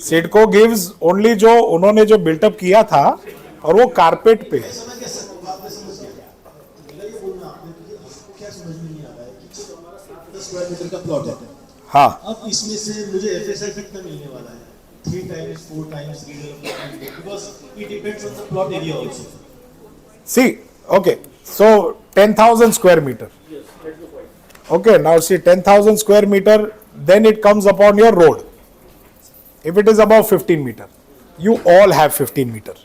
सिडको गिव्स ओनली जो उन्होंने जो बिल्टअप किया था, और वो कारपेट पे है। समझ गया सर, आपने समझ गया। मेरा ये बोलना आपने कि आपको क्या समझ में नहीं आ रहा है कि जो हमारा 7 स्क्वायर मीटर का प्लॉट है, हाँ, अब इसमें से मुझे एफएसआई कितना मिलने वाला है? 3 times 4 times redevelopment, because it depends on the plot area also. see, okay, so 10,000 square meter. Okay, now see 10,000 square meter, then it comes upon your road. If it is above 15 meter, you all have 15 meter.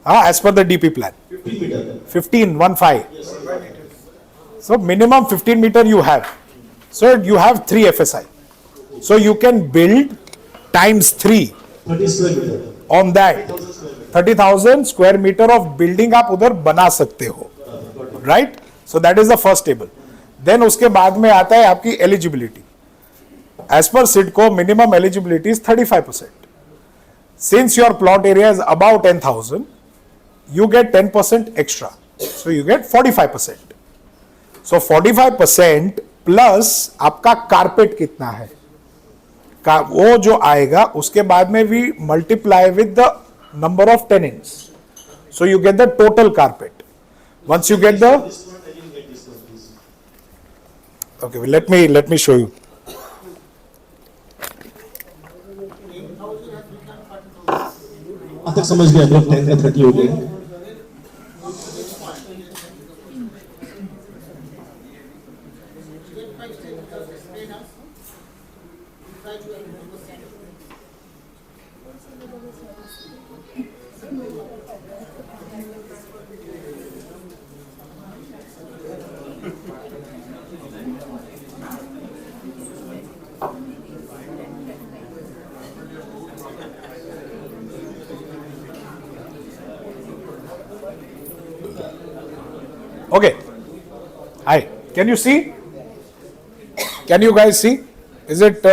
As per the DP plan. 15 meter. 15, 1-5. So minimum 15 meter you have. So you have 3 FSI. So you can build times 3 30 square meter. on that. 30,000 square meter of building आप उधर बना सकते हो, right? So that is the first table. Then उसके बाद में आता है आपकी eligibility. As per SIDCO, minimum eligibility is 35%. Since your plot area is above 10,000, you get 10% extra. So you get 45%. So 45% plus आपका carpet कितना है, वो जो आएगा उसके बाद में we multiply with the number of tenants. So you get the total carpet. Once you get the, This one I didn't get this one, please. okay, let me show you. अब तक समझ गया, अब 10 का 30 हो गया। Okay. Hi. Can you see? Can you guys see? Is it?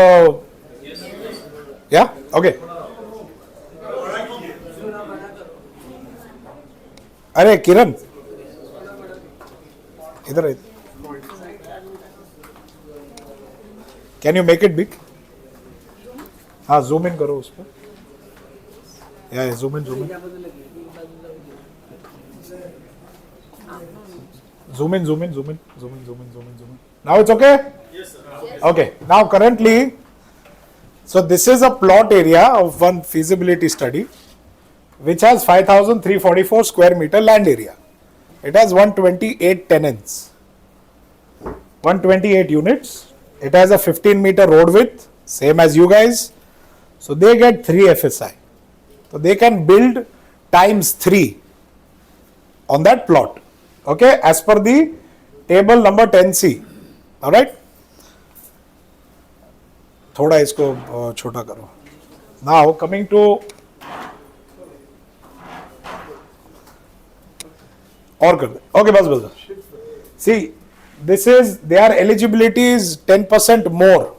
Yeah. Okay. अरे किरण, इधर। Can you make it big? हाँ, zoom in करो उसको। Yeah, zoom in. Zoom in. Now it's okay? Yes sir. Okay. Now currently, so this is a plot area of one feasibility study which has 5,344 square meter land area. It has 128 tenants, 128 units. It has a 15 meter road width, same as you guys. So they get 3 FSI. So they can build times 3 on that plot. Okay, as per the table number 10C. All right. थोड़ा इसको छोटा करो. Now coming to और कर दे. Okay, बस. See, this is their eligibility is 10% more.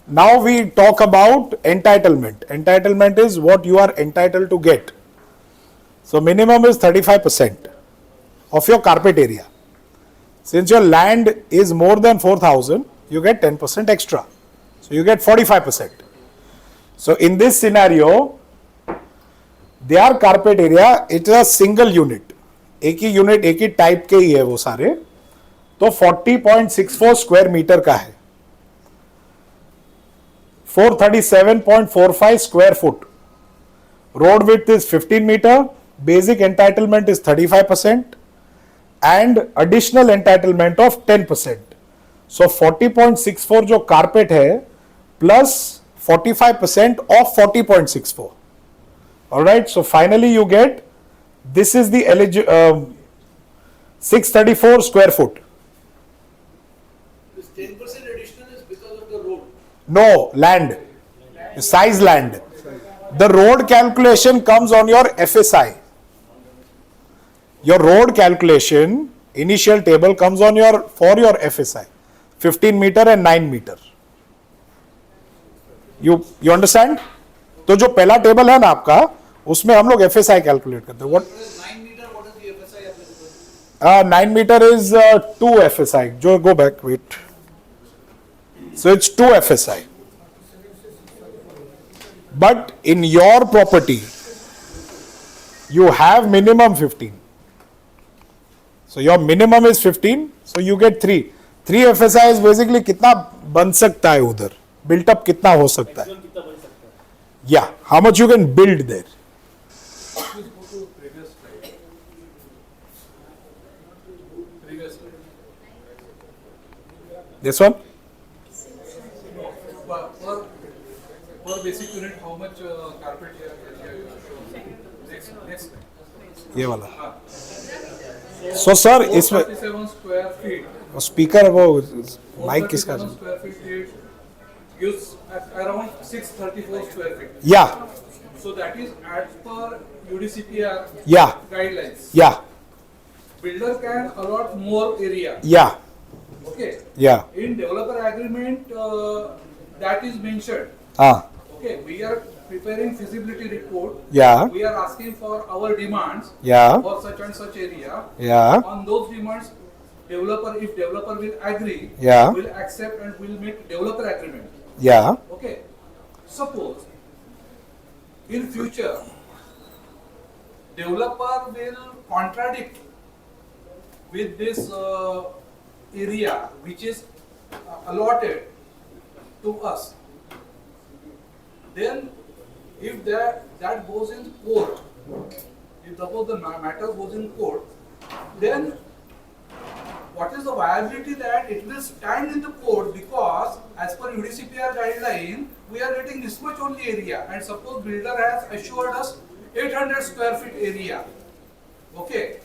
Now we talk about entitlement. Entitlement is what you are entitled to get. So minimum is 35% of your carpet area. Since your land is more than 4,000, you get 10% extra. So you get 45%. So in this scenario, their carpet area, it is a single unit. एक ही unit, एक ही type के ही है वो सारे, तो 40.64 square metre का है, 437.45 square foot. Road width is 15 meter. Basic entitlement is 35% and additional entitlement of 10%. So 40.64 जो carpet है plus 45% of 40.64. All right. So finally you get, this is the 634 square foot. This 10% additional is because of the road. No, land, size land. The road calculation comes on your FSI. Your road calculation, initial table comes on for your FSI, 15 meter and 9 meter. You understand? तो जो पहला table है ना आपका, उसमें हम लोग FSI calculate करते हैं. What 9 meter, what is the FSI applicable? 9 meter is 2 FSI. Joe, go back. Wait. So it's 2 FSI. But in your property, you have minimum 15. So your minimum is 15. So you get 3. 3 FSI is basically कितना बन सकता है उधर, built up कितना हो सकता है. Yeah, how much you can build there. This one? Per basic unit, how much carpet area you show? Next. ये वाला. So sir, इसमें 47 square feet. स्पीकर वो माइक किसका? 47 square feet it gives around 634 square feet. Yeah, So that is as per UDCPR yeah, guidelines. yeah, Builder can allot more area. yeah, Okay. yeah. In developer agreement, that is mentioned. Okay. We are preparing feasibility report. Yeah, We are asking for our demands yeah, for such and such area. yeah, On those demands, if developer will agree, Yeah. will accept and will make developer agreement. yeah, Okay. Suppose in future developer will contradict with this area which is allotted to us. Then if that goes in court, if suppose the matter goes in court, then what is the viability that it will stand in the court, because as per UDCPR guideline, we are getting this much only area, and suppose builder has assured us 800 square feet area. Okay,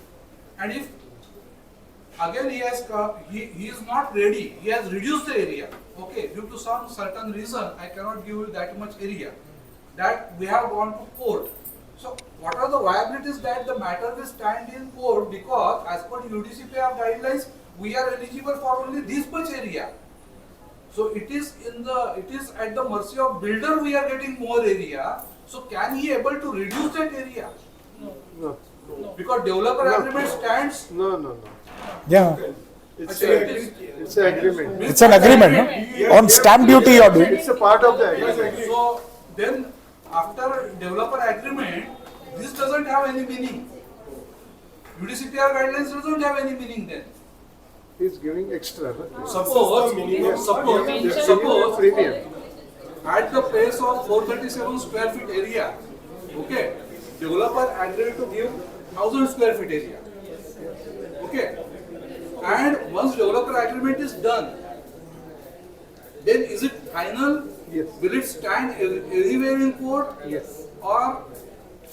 and if again he is not ready, he has reduced the area. Okay, due to some certain reason, I cannot give you that much area. That we have gone to court. So what are the viabilities that the matter will stand in court, because as per UDCPR guidelines, we are eligible for only this much area. So it is at the mercy of builder we are getting more area. So can he able to reduce that area? No. Because developer agreement stands. No. yeah. It's It's an agreement. It's an agreement, no? On stamp duty you're doing. It's a part of the agreement. So then after developer agreement, this doesn't have any meaning. UDCPR guidelines doesn't have any meaning then. He's giving extra. Suppose Premium. at the place of 437 square feet area, okay, developer agreed to give 1000 square feet area. Okay, and once developer agreement is done, then is it final? Yes. Will it stand anywhere in court? Yes. Or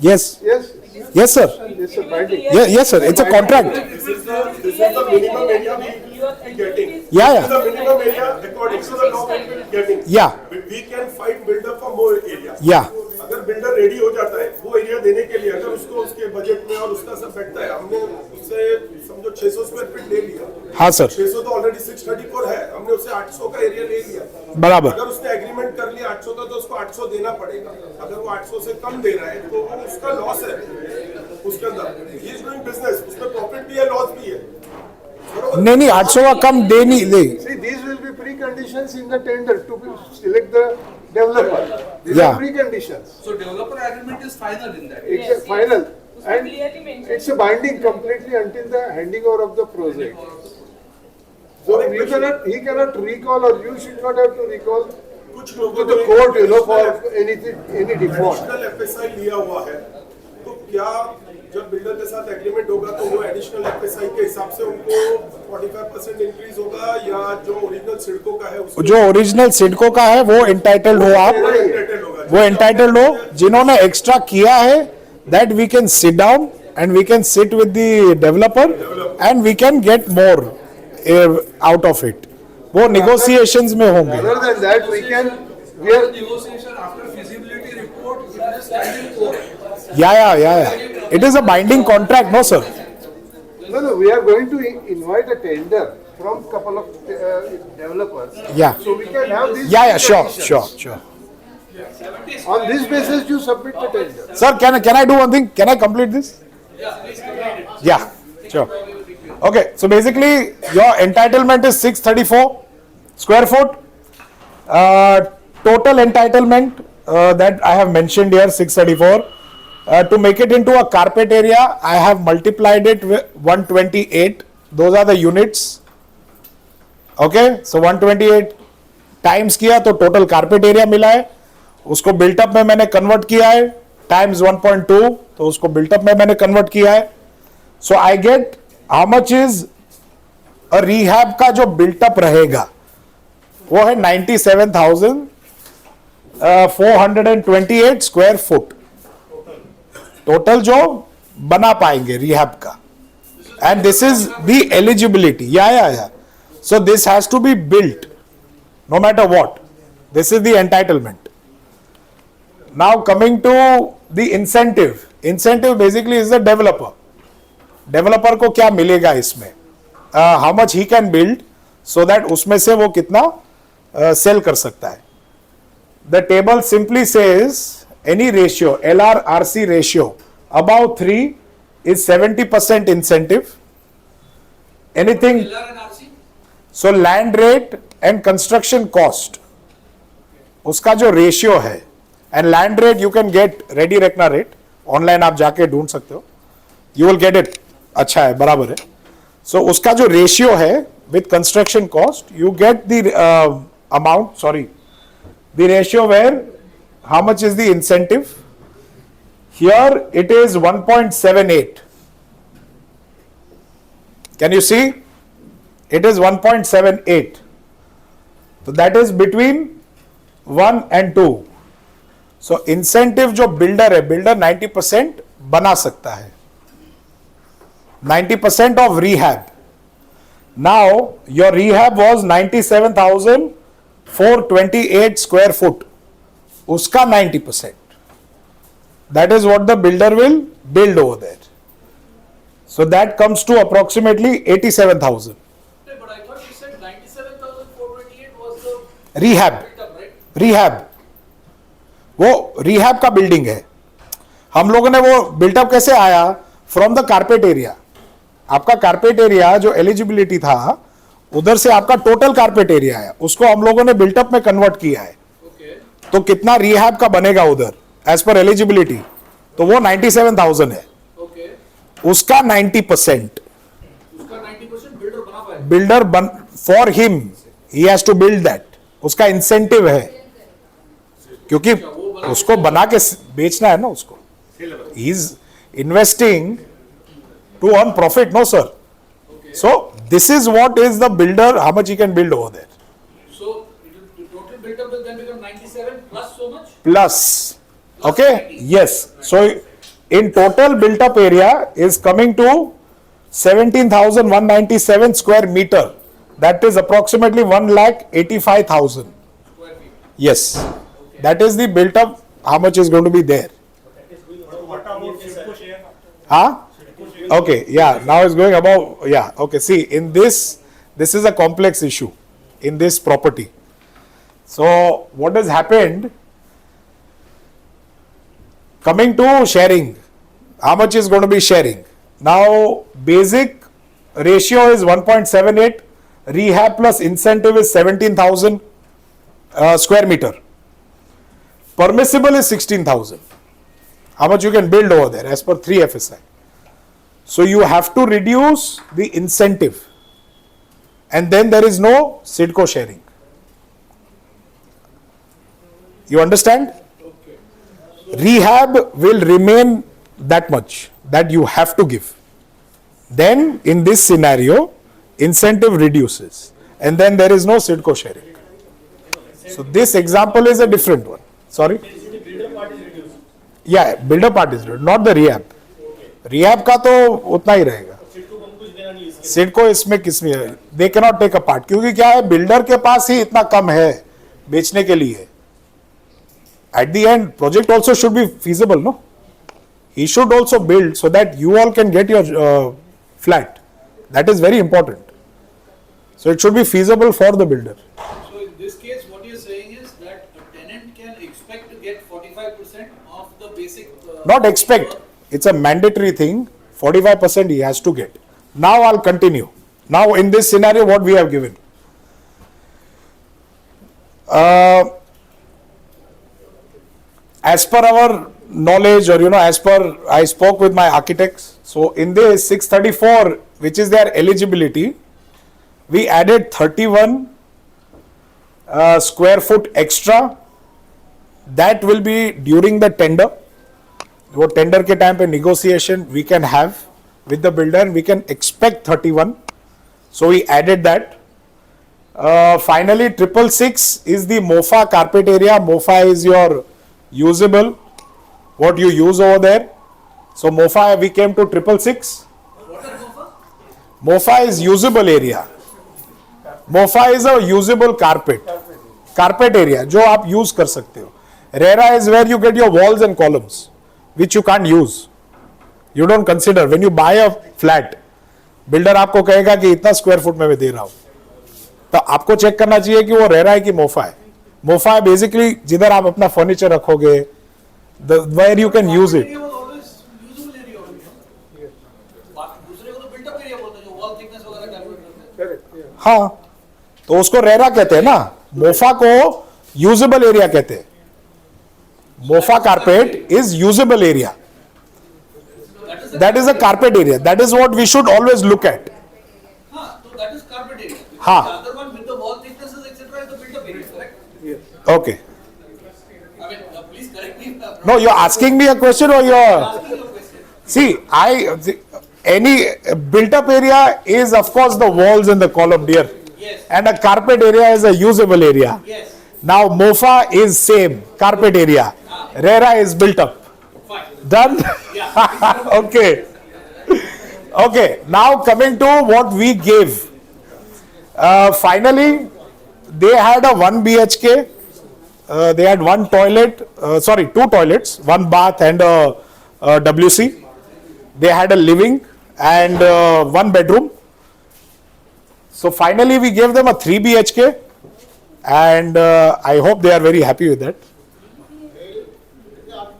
Yes, Yes. yes sir. It's a binding. Yeah, yes sir, it's a contract. This is the minimum area we are getting. Yeah, This is yeah, the minimum area according to the law we are getting. yeah, We can fight builder for more area. yeah, अगर builder ready हो जाता है वो area देने के लिए, अगर उसको उसके बजट में और उसका सब बैठता है, हमने उससे समझो 600 स्क्वायर फीट ले लिया। हाँ सर, 600 तो ऑलरेडी 634 है, हमने उससे 800 का एरिया ले लिया। बराबर. अगर उसने एग्रीमेंट कर लिया 800 का, तो उसको 800 देना पड़ेगा। अगर वो 800 से कम दे रहा है तो वो उसका लॉस है उसके अंदर। ही इज डूइंग बिजनेस, उसमें प्रॉफिट भी है, लॉस भी है। नहीं 800 का कम दे नहीं दे. See, these will be preconditions in the tender to select the developer. These Yeah. are preconditions. so developer agreement is final in that. It's a final. And clearly mentioned. it's a binding completely until the handing over of the project. So he cannot recall, or you should not have to recall कुछ to लोगों the ने court, for any default. Additional FSI लिया हुआ है, तो क्या जब builder के साथ एग्रीमेंट होगा तो वो एडिशनल एफएसआई के हिसाब से उनको 45% इंक्रीज होगा, या जो ओरिजिनल सिडको का है उसको जो ओरिजिनल सिडको का है वो एंटाइटल्ड हो आप, entitled होगा? वो एंटाइटल्ड हो. जिन्होंने एक्स्ट्रा किया है, that we can sit down and we can sit with the developer and we can get more out of it. वो नेगोशिएशंस में होंगे. Other than that, we are After negotiation, after feasibility report, it will stand in court. Yeah. It is a binding contract, no sir. No, we are going to invite a tender from couple of developers. Yeah. So we can have this. Yeah, sure. Yeah, On this basis, you submit the tender. Sir, can I do one thing? Can I complete this? Yeah, sure. Okay, so basically your entitlement is 634 square foot. Total entitlement that I have mentioned here, 634. To make it into a carpet area, I have multiplied it with 128. Those are the units. Okay, so 128 times किया तो total carpet area मिला है. उसको built up में मैंने convert किया है times 1.2, तो उसको बिल्टअप में मैंने कन्वर्ट किया है. So I get how much is a rehab का जो बिल्टअप रहेगा वो है 97,428 स्क्वायर फुट टोटल जो बना पाएंगे रीहैब का. And this is the eligibility. या so this has to be built no matter what. This is the entitlement. Now coming to the incentive. Incentive basically is the developer. Developer को क्या मिलेगा इसमें? How much he can build so that उसमें से वो कितना sell कर सकता है. The table simply says any ratio, LR-RC ratio above 3 is 70% incentive. Anything? So land rate and construction cost, उसका जो रेशियो है, and land rate you can get ready reckoner rate online आप जाके ढूंढ सकते हो, यू विल गेट इट. अच्छा है, बराबर है. सो उसका जो रेशियो है with construction cost you get the amount, sorry the ratio where how much is the incentive. Here it is 1.78. Can you see? It is 1.78. So that is between 1 and 2. So incentive जो builder है, builder 90% बना सकता है. 90% of rehab. Now your rehab was 97,428 square foot. उसका 90%. That is what the builder will build over there. So that comes to approximately 87,000. Rehab वो rehab का building है. हम लोगों ने वो बिल्टअप कैसे आया? From the carpet area. आपका कारपेट एरिया जो एलिजिबिलिटी था उधर से आपका टोटल कारपेट एरिया है, उसको हम लोगों ने बिल्टअप में कन्वर्ट किया है. तो कितना रिहैब का बनेगा उधर एज पर एलिजिबिलिटी? तो वो 97,000 है. उसका 90% builder for him he has to build that. उसका इंसेंटिव है क्योंकि उसको बना के बेचना है ना उसको. He is investing to earn profit, no sir. So this is what is the builder, how much he can build over there. So total build-up will then become 97 plus so much? Plus, okay, yes. So in total built-up area is coming to 17,197 square meter. That is approximately 1,85,000. Yes, that is the built up. How much is going to be there? Huh? Okay, yeah. Now it's going above. Yeah. Okay. See, in this is a complex issue in this property. So what has happened? Coming to sharing, how much is going to be sharing? Now basic ratio is 1.78. Rehab plus incentive is 17,000 square meter. Permissible is 16,000. How much you can build over there as per 3 FSI. So you have to reduce the incentive, and then there is no SIDCO sharing. You understand? Rehab will remain that much that you have to give. Then in this scenario, incentive reduces, and then there is no SIDCO sharing. So this example is a different one. Sorry? Yeah, builder part is reduced, not the rehab. Rehab का तो उतना ही रहेगा. SIDCO इसमें किसमें है? They cannot take a part, क्योंकि क्या है, बिल्डर के पास ही इतना कम है बेचने के लिए. At the end, project also should be feasible, no? He should also build so that you all can get your flat. That is very important. So it should be feasible for the builder. So in this case, what you're saying is that a tenant can expect Not expect. It's a mandatory thing. 45% he has to get. Now I'll continue. Now in this scenario, what we have given. As per our knowledge, or as per I spoke with my architects. So in this 634, which is their eligibility, we added 31 square foot extra. That will be during the tender. वो tender के time पे negotiation we can have with the builder, and we can expect 31. So we added that. Finally, 666 is the MOFA carpet area. MOFA is your usable, what you use over there. So MOFA, we came to 666. MOFA is usable area. MOFA is a usable carpet area जो आप use कर सकते हो. RERA is where you get your walls and columns, which you can't use. You don't consider when you buy a flat. Builder आपको कहेगा कि इतना square foot में मैं दे रहा हूं, तो आपको चेक करना चाहिए कि वो RERA है कि MOFA है. MOFA है बेसिकली जिधर आप अपना फर्नीचर रखोगे, where you can use it. हाँ, तो उसको RERA कहते हैं ना. MOFA को यूजेबल एरिया कहते हैं. MOFA carpet is usable area. That is a carpet area. That is what we should always look at. So that is carpet area. Ha. The other one with the wall thicknesses, etc., is the built-up area, correct? Okay. I mean, please correct me if I'm wrong. No, you're asking me a question, or you're Asking you a question. see. Any built-up area is of course the walls and the column, dear. Yes. And a carpet area is a usable area. Yes. Now MOFA is same carpet area. RERA is built up. Fine. Done? Okay. Okay. Now coming to what we gave. Finally, they had a 1 BHK. They had one toilet, two toilets, one bath and a WC. They had a living and one bedroom. So finally we gave them a 3 BHK, and I hope they are very happy with that.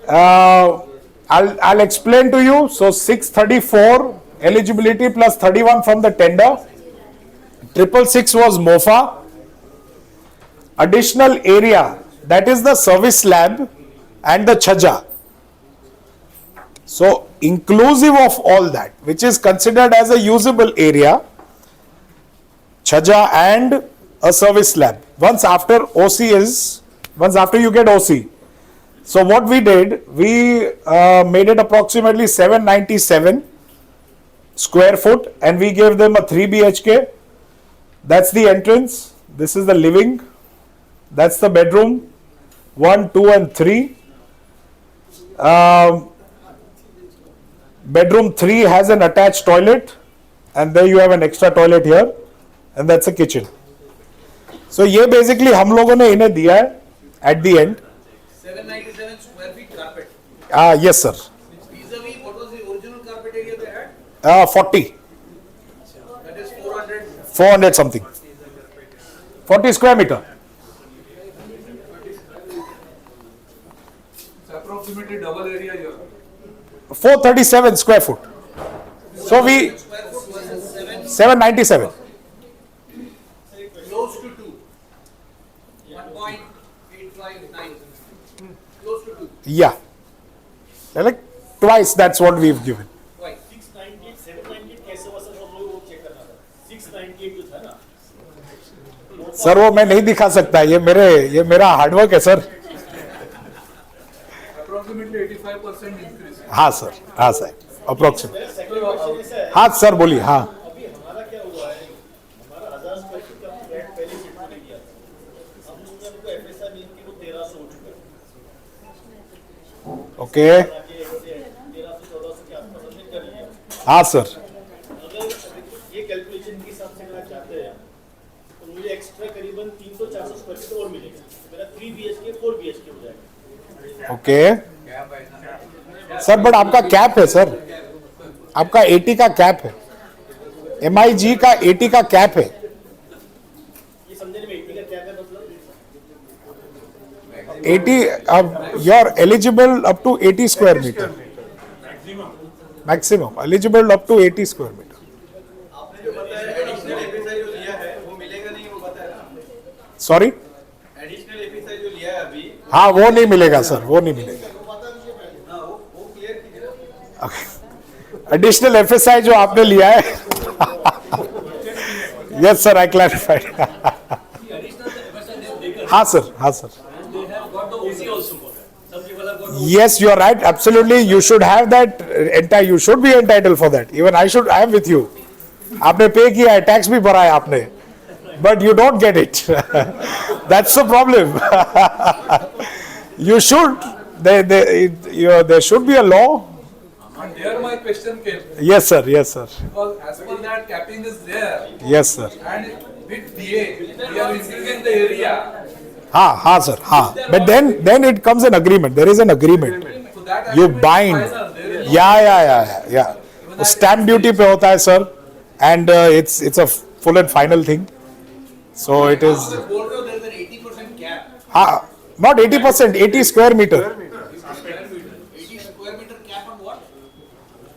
I'll explain to you. So 634 eligibility plus 31 from the tender. 666 was MOFA. Additional area, that is the service slab and the chaja. So inclusive of all that, which is considered as a usable area, chaja and a service slab. Once after you get OC. So what we did, we made it approximately 797 square foot, and we gave them a 3 BHK. That's the entrance. This is the living. That's the bedroom. 1, 2 and 3. Bedroom 3 has an attached toilet, and there you have an extra toilet here, and that's a kitchen. So ये basically हम लोगों ने इन्हें दिया है at the end. 797 square feet carpet. Yes sir. Vis-a-vis, what was the original carpet area they had? 40. That is 400. 400 something. 40 square meter. It's approximately double area here. 437 square foot. So we Square foot versus 797. Close to 2. 1.859. Close to 2. Yeah. Like twice that's what we've given. Twice. 698, 798 कैसे हुआ sir? हम लोग वो check करना था. 698 जो था ना. सर वो मैं नहीं दिखा सकता, ये मेरा हार्डवर्क है सर. Approximately 85% increase. हाँ सर, हाँ sir, approximate. Second question is है. हाँ सर बोलिए. हाँ अभी हमारा क्या हुआ है? हमारा 1000 स्क्वायर फीट का फ्लैट पहले शिफ्ट होने गया था. अब उसमें हमको एफएसआर मिल के वो 1300 हो चुका है. ओके. 1300-1400 के आसपास हमने कर लिया. हाँ सर. अगर ये कैलकुलेशन के हिसाब से अगर आप जाते हैं तो मुझे एक्स्ट्रा करीबन 300-400 स्क्वायर फीट और मिलेगा. मेरा 3 BHK 4 BHK हो जाएगा. ओके सर, बट आपका कैप है सर, आपका 80 का कैप है. MIG का 80 का कैप है. ये समझने में 80 का क्या है मतलब? 80, you're eligible up to 80 square meter. Maximum. Eligible up to 80 square meter. आपने जो बताया एडिशनल एफएसआई जो लिया है वो मिलेगा नहीं, वो बताया ना? Sorry? एडिशनल एफएसआई जो लिया है अभी, हाँ वो नहीं मिलेगा सर, वो नहीं मिलेगा. हाँ वो क्लियर कीजिए ना. एडिशनल एफएसआई जो आपने लिया है. यस सर, आई क्लैरिफाइड. हाँ सर, हाँ sir. They have got the OC also for that. Some people have got Yes, you are right. Absolutely, you should have that. You should be entitled for that. Even I am with you. आपने पे किया है, tax भी भरा है आपने, but you don't get it. That's the problem. You should. There should be a law. And there my question came. Yes, sir. Yes, sir. Because as per that capping is there. Yes, sir. And with DA, we are increasing the area. हाँ, sir. हाँ. But then it comes an agreement. There is an agreement. So that You agreement is bind. final. There is Yeah. वो stamp duty पे होता है sir, and it's a full and final thing. So it is. बोल रहे हो there is an 80% cap. हाँ, not 80%, 80 square meter. 80 square meter cap on what?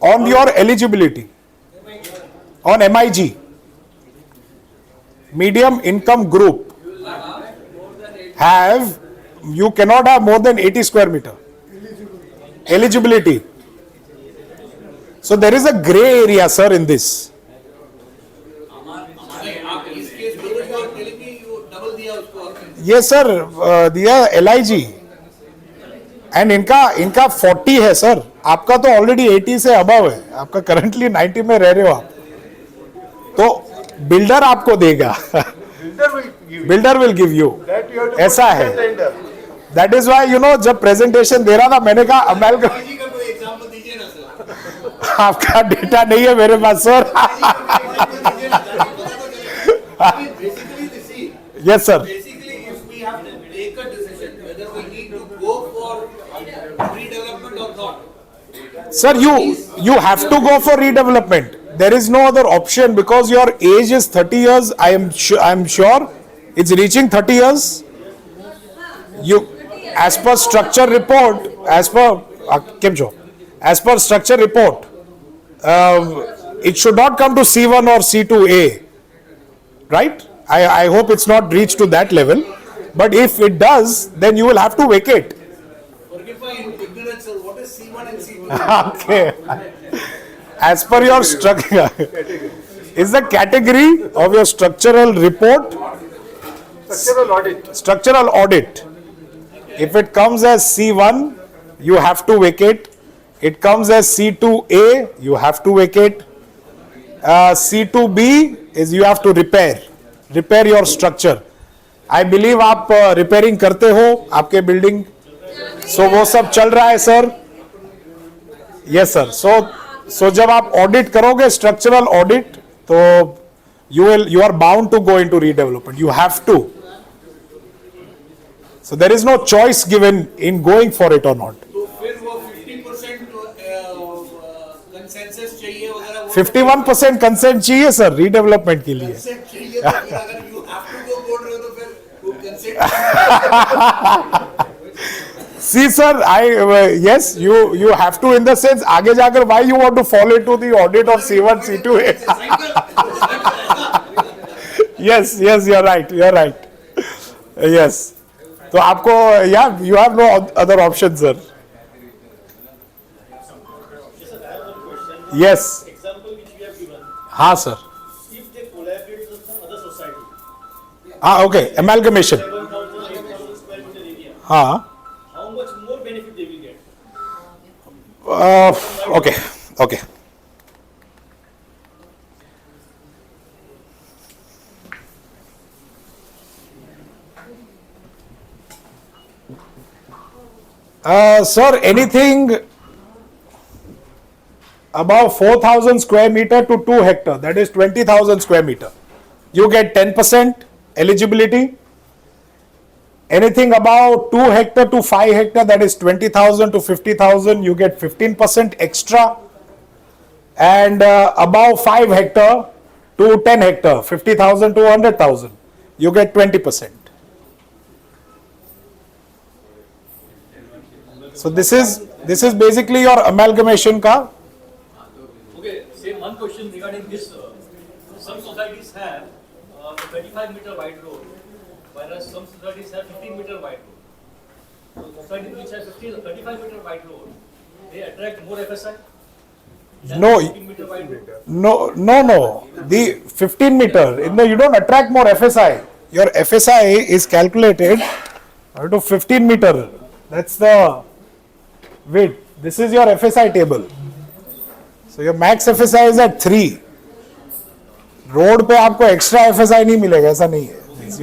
On your eligibility. On MIG. Medium income group. You cannot have more than 80 square meter. Eligibility. So there is a gray area, sir, in this. आप इस case में you are telling me you double दिया उसको. Yes, sir, दिया LIG. And इनका 40 है sir, आपका तो ऑलरेडी 80 से अबव है, आपका करंटली 90 में रह रहे हो आप, तो बिल्डर आपको देगा. Builder will give you. ऐसा है. दैट इज वाई जब प्रेजेंटेशन दे रहा था मैंने कहा अमेलगम. आपका डेटा नहीं है मेरे पास sir. Yes sir. Sir, you have to go for redevelopment. There is no other option because your age is 30 years. I am sure it's reaching 30 years. As per structure report, as per structure report, it should not come to C1 or C2A, right? I hope it's not reached to that level. But if it does, then you will have to vacate. Forgive my ignorance, sir. What is C1 and C2? Okay. As per your structure, is the category of your structural report. Structural audit. If it comes as C1, you have to vacate. It comes as C2A, you have to vacate. C2B is you have to repair your structure. I believe आप repairing करते हो आपके building, सो वो सब चल रहा है sir. Yes sir. सो जब आप ऑडिट करोगे स्ट्रक्चरल ऑडिट, तो you are bound to go into redevelopment. You have to. So there is no choice given in going for it or not. तो फिर वो 50% कंसेंसस चाहिए वगैरह. 51% कंसेंट चाहिए सर रीडेवलपमेंट के लिए. चाहिए तो फिर अगर you have to go बोल रहे हो तो फिर वो consent. See sir, yes, you have to, in the sense आगे जाकर why you want to fall into the audit of C1, C2A. Yes, you're right. Yes. तो आपको you have no other option sir. Yes. Example which we have given. हाँ sir. If they collaborate with some other society. Okay, amalgamation. 7,000, 8,000 square meter area. हाँ. How much more benefit they will get? Okay. Sir, anything above 4,000 square meter to 2 hectare, that is 20,000 square meter, you get 10% eligibility. Anything above 2 hectare to 5 hectare, that is 20,000 to 50,000, you get 15% extra. And above 5 hectare to 10 hectare, 50,000 to 100,000, you get 20%. So this is basically your amalgamation ka. Okay, same one question regarding this. Some societies have a 25-meter wide road, whereas some societies have 15-meter wide road. So societies which have 35-meter wide road, they attract more FSI. No, 15-meter wide road. no. The 15 meter, no, you don't attract more FSI. Your FSI is calculated to 15 meter. That's the width. This is your FSI table. So your max FSI is at 3. Road पे आपको extra FSI नहीं मिलेगा, ऐसा नहीं है.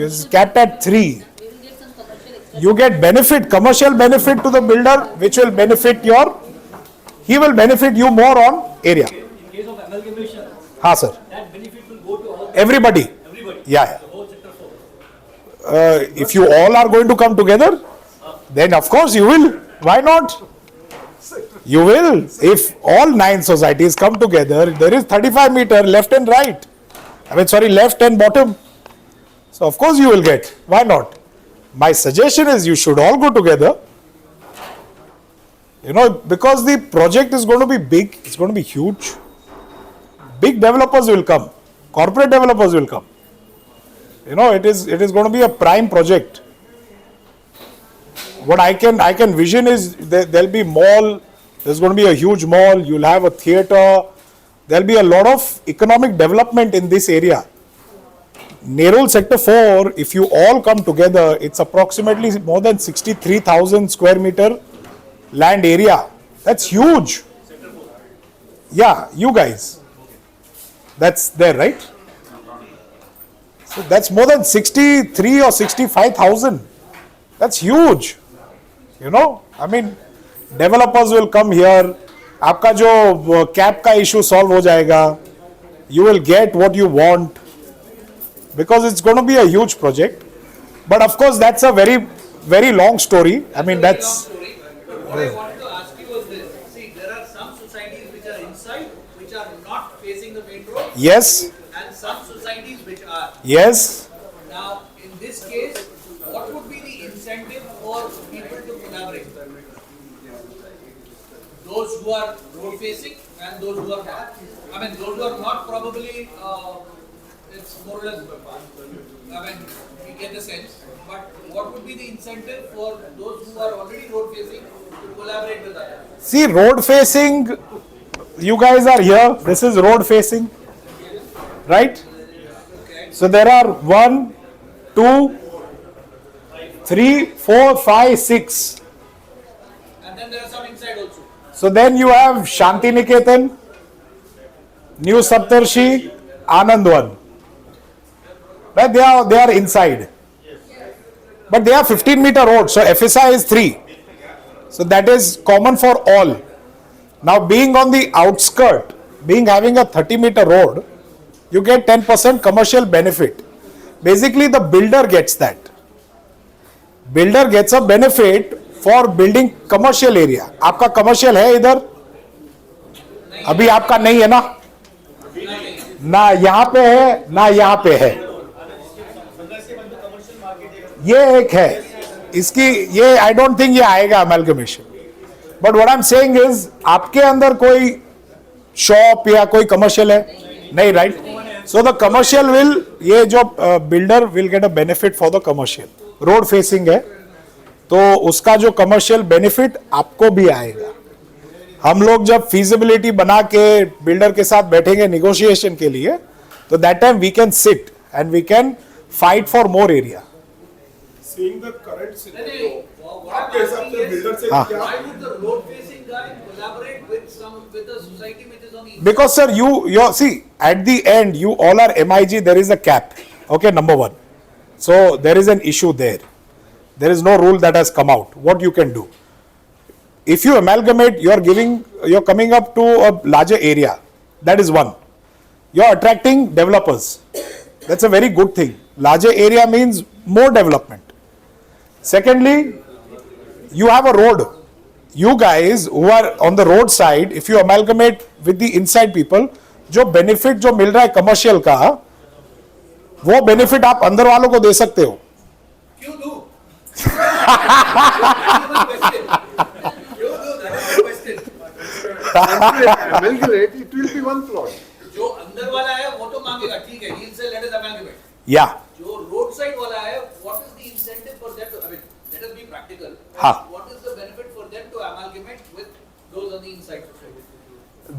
It's capped at 3. You get benefit, commercial benefit to the builder, which will benefit he will benefit you more on area. In case of amalgamation, हाँ sir. that benefit will go to all. Everybody. Everybody. Yeah. The whole sector 4. If you all are going to come together, then of course you will. Why not? You will. If all 9 societies come together, there is 35 meter left and right. Left and bottom. So of course you will get. Why not? My suggestion is you should all go together. Because the project is going to be big, it's going to be huge. Big developers will come. Corporate developers will come. It is going to be a prime project. What I can vision is there'll be mall. There's going to be a huge mall. You'll have a theater. There'll be a lot of economic development in this area. Nerul Sector 4, if you all come together, it's approximately more than 63,000 square meter land area. That's huge. Yeah, you guys. That's there, right? So that's more than 63 or 65,000. That's huge. Developers will come here. आपका जो cap का issue solve हो जाएगा. You will get what you want because it's going to be a huge project. But of course, that's a very, very long story. That's. What I wanted to ask you was this. See, there are some societies which are inside, which are not facing the main road. Yes. And some societies which are. Yes. Now, in this case, what would be the incentive for people to collaborate? Those who are road facing and those who are not. Those who are not probably, it's more or less, we get the sense. But what would be the incentive for those who are already road facing to collaborate with others? See, road facing, you guys are here. This is road facing, right? So there are 1, 2, 3, 4, 5, 6. And then there are some inside also. So then you have Shanti Niketan, New Saptarshi, Anandwan. Right? They are inside. But they are 15-meter road, so FSI is 3. So that is common for all. Now being on the outskirt, having a 30-meter road, you get 10% commercial benefit. Basically the builder gets that. Builder gets a benefit for building commercial area. आपका commercial है इधर? अभी आपका नहीं है ना? ना यहाँ पे है, ना यहाँ पे है. ये एक है. इसकी I don't think ये आएगा amalgamation. But what I'm saying is, आपके अंदर कोई shop या कोई commercial है? नहीं, right? So the commercial will, ये जो builder will get a benefit for the commercial. Road facing है, तो उसका जो कमर्शियल बेनिफिट आपको भी आएगा. हम लोग जब फीजिबिलिटी बना के बिल्डर के साथ बैठेंगे नेगोशिएशन के लिए, तो that time we can sit and we can fight for more area. Seeing the current scenario, आपके हिसाब से बिल्डर से क्या? Why would the road facing guy collaborate with the society which is on the inside? Because sir, you see, at the end, you all are MIG, there is a cap. Okay, number 1. So there is an issue there. There is no rule that has come out. What you can do? If you amalgamate, you're coming up to a larger area. That is one. You're attracting developers. That's a very good thing. Larger area means more development. Secondly, you have a road. You guys who are on the road side, if you amalgamate with the inside people, जो benefit जो मिल रहा है commercial का, वो benefit आप अंदर वालों को दे सकते हो. क्यों दूं? amalgamate, it will be one plot. जो अंदर वाला है वो तो मांगेगा, ठीक है, he'll say let us amalgamate. Yeah. जो road side वाला है, what is the incentive for them to, I mean, let us be practical. हाँ. What is the benefit for them to amalgamate with those on the inside?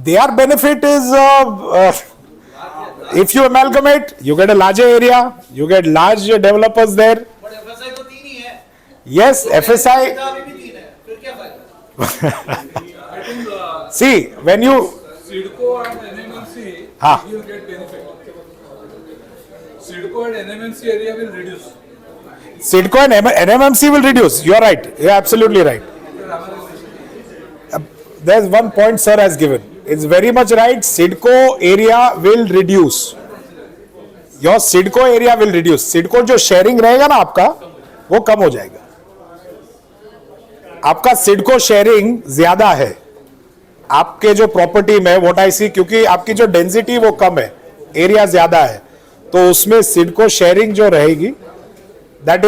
Their benefit is if you amalgamate, you get a larger area, you get large developers there. But FSI तो तीन ही है. Yes, FSI. अभी भी तीन है, फिर क्या फायदा? I think See, when you Sidco and NMMC हाँ. will get benefit. Sidco and NMMC area will reduce. Sidco and NMMC will reduce. You are right. You are absolutely right. There's one point sir has given. It's very much right. Sidco area will reduce. Your Sidco area will reduce. Sidco जो sharing रहेगा ना आपका, वो कम हो जाएगा. आपका Sidco sharing ज्यादा है. आपके जो प्रॉपर्टी में व्हाट आई सी, क्योंकि आपकी जो डेंसिटी वो कम है, एरिया ज्यादा है, तो उसमें सिडको शेयरिंग जो रहेगी, that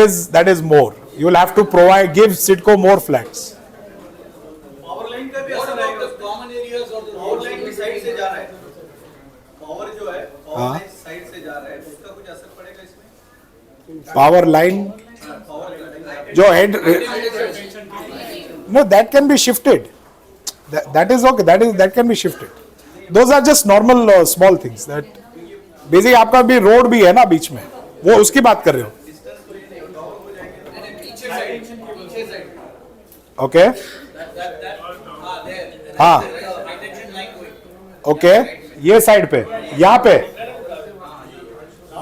is more. You will have to provide, give CIDCO more flats. Power line का भी असर आएगा. कॉमन एरियाज और रोड लाइन की साइड से जा रहा है, पावर जो है पावर लाइन साइड से जा रहा है, उसका कुछ असर पड़ेगा इसमें? पावर लाइन जो head, know that can be shifted. That is okay. That can be shifted. Those are just normal small things. That basically आपका भी रोड भी है ना बीच में, वो उसकी बात कर रहे हो. Okay. हाँ. Okay. ये साइड पे, यहाँ पे,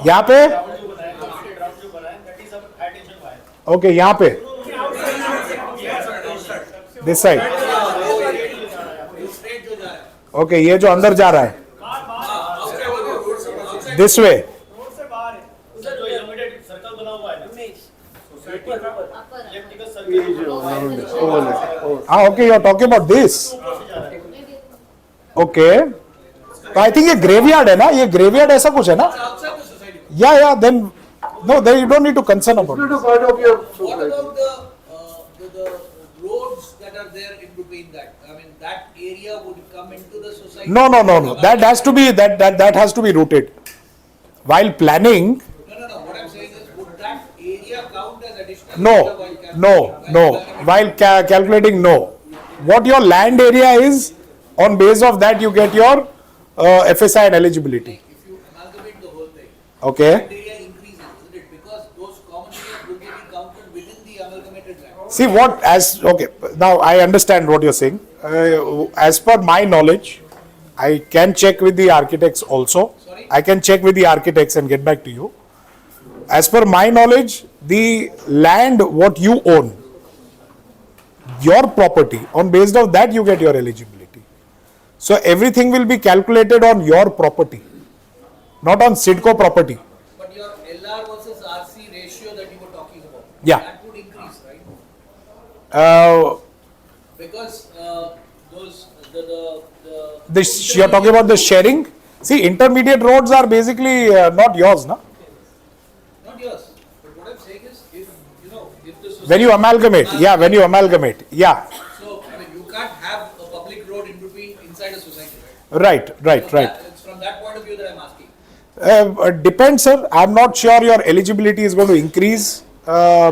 यहाँ पे. Okay, यहाँ पे. This side. ओके ये जो अंदर जा रहा है दिस वे. हाँ okay, you are talking about this. Okay, तो आई थिंक ये ग्रेवयार्ड है ना, ये ग्रेवयार्ड ऐसा कुछ है ना. या then no, then you don't need to concern about. What about the roads that are there in between that? I mean, that area would come into the society. No. That has to be that has to be routed. While planning. No. What I'm saying is, would that area count as additional? No. While calculating, no. What your land area is, on base of that you get your FSI and eligibility. If you amalgamate the whole thing, Okay. that area increases, isn't it? Because those common areas will be counted within the amalgamated land. See what okay. Now I understand what you're saying. As per my knowledge, I can check with the architects also. Sorry? I can check with the architects and get back to you. As per my knowledge, the land what you own, your property, on based of that you get your eligibility. So everything will be calculated on your property, not on Sidco property. But your LR versus RC ratio that you were talking about, Yeah. that would increase, right? Because You're talking about the sharing. See, intermediate roads are basically not yours, na? not yours. But what I'm saying is, if the society, When you amalgamate, when you amalgamate, so I mean, you can't have a public road in between inside a society, right? right. It's from that point of view that I'm asking. Depends, sir. I'm not sure your eligibility is going to increase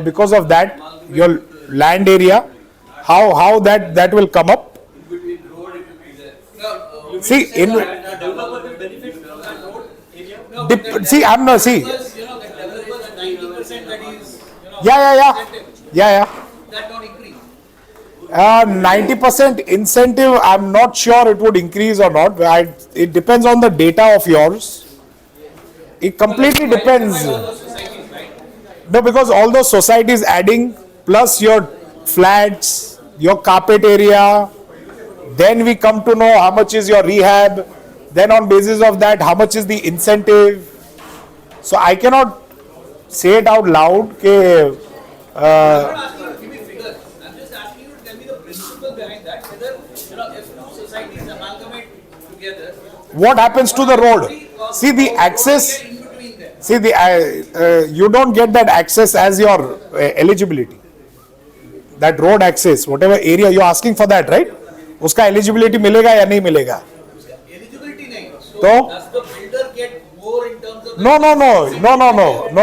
because of that. Your land area, how that will come up. See, in developer will benefit from that road area. see, I'm not see. Because the developer, the 90% that is, Yeah. that don't increase. 90% incentive, I'm not sure it would increase or not. It depends on the data of yours. It completely depends. All those societies, right? No, because all those societies adding, plus your flats, your carpet area, then we come to know how much is your rehab, then on basis of that, how much is the incentive. So I cannot say it out loud. I'm not asking you to give me figures. I'm just asking you to tell me the principle behind that. Whether, if two societies amalgamate together, What happens to the road? See the access. in between them. See you don't get that access as your eligibility. That road access, whatever area you're asking for that, right? उसका eligibility मिलेगा या नहीं मिलेगा? Eligibility नहीं. So तो? does the builder get more in terms of?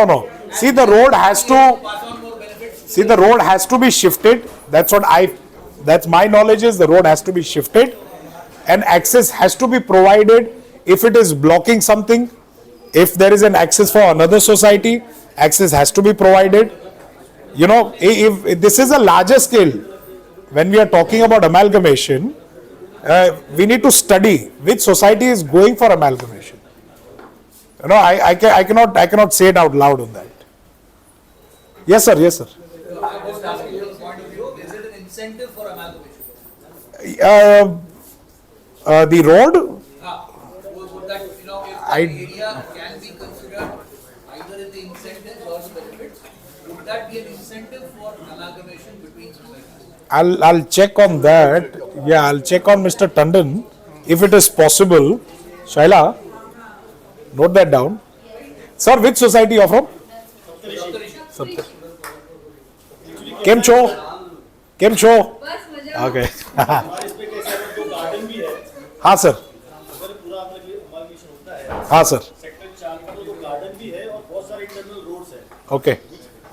No. See, the road has to. Pass on more benefits. See, the road has to be shifted. That's my knowledge is the road has to be shifted, and access has to be provided if it is blocking something. If there is an access for another society, access has to be provided. You know, if this is a larger scale, when we are talking about amalgamation, we need to study which society is going for amalgamation. You know, I cannot say it out loud on that. Yes, sir. I was asking your point of view. Is it an incentive for amalgamation? The road, Would that, if the area can be considered either in the incentives or the benefits, would that be an incentive for amalgamation between societies? I'll check on that. Yeah, I'll check on Mr. Tandon if it is possible. Shaila, note that down. Sir, which society you are from? Saptarishi. Kem cho? Okay. हाँ sir. हाँ sir. Sector 4 में तो garden भी है और बहुत सारे internal roads हैं. Okay.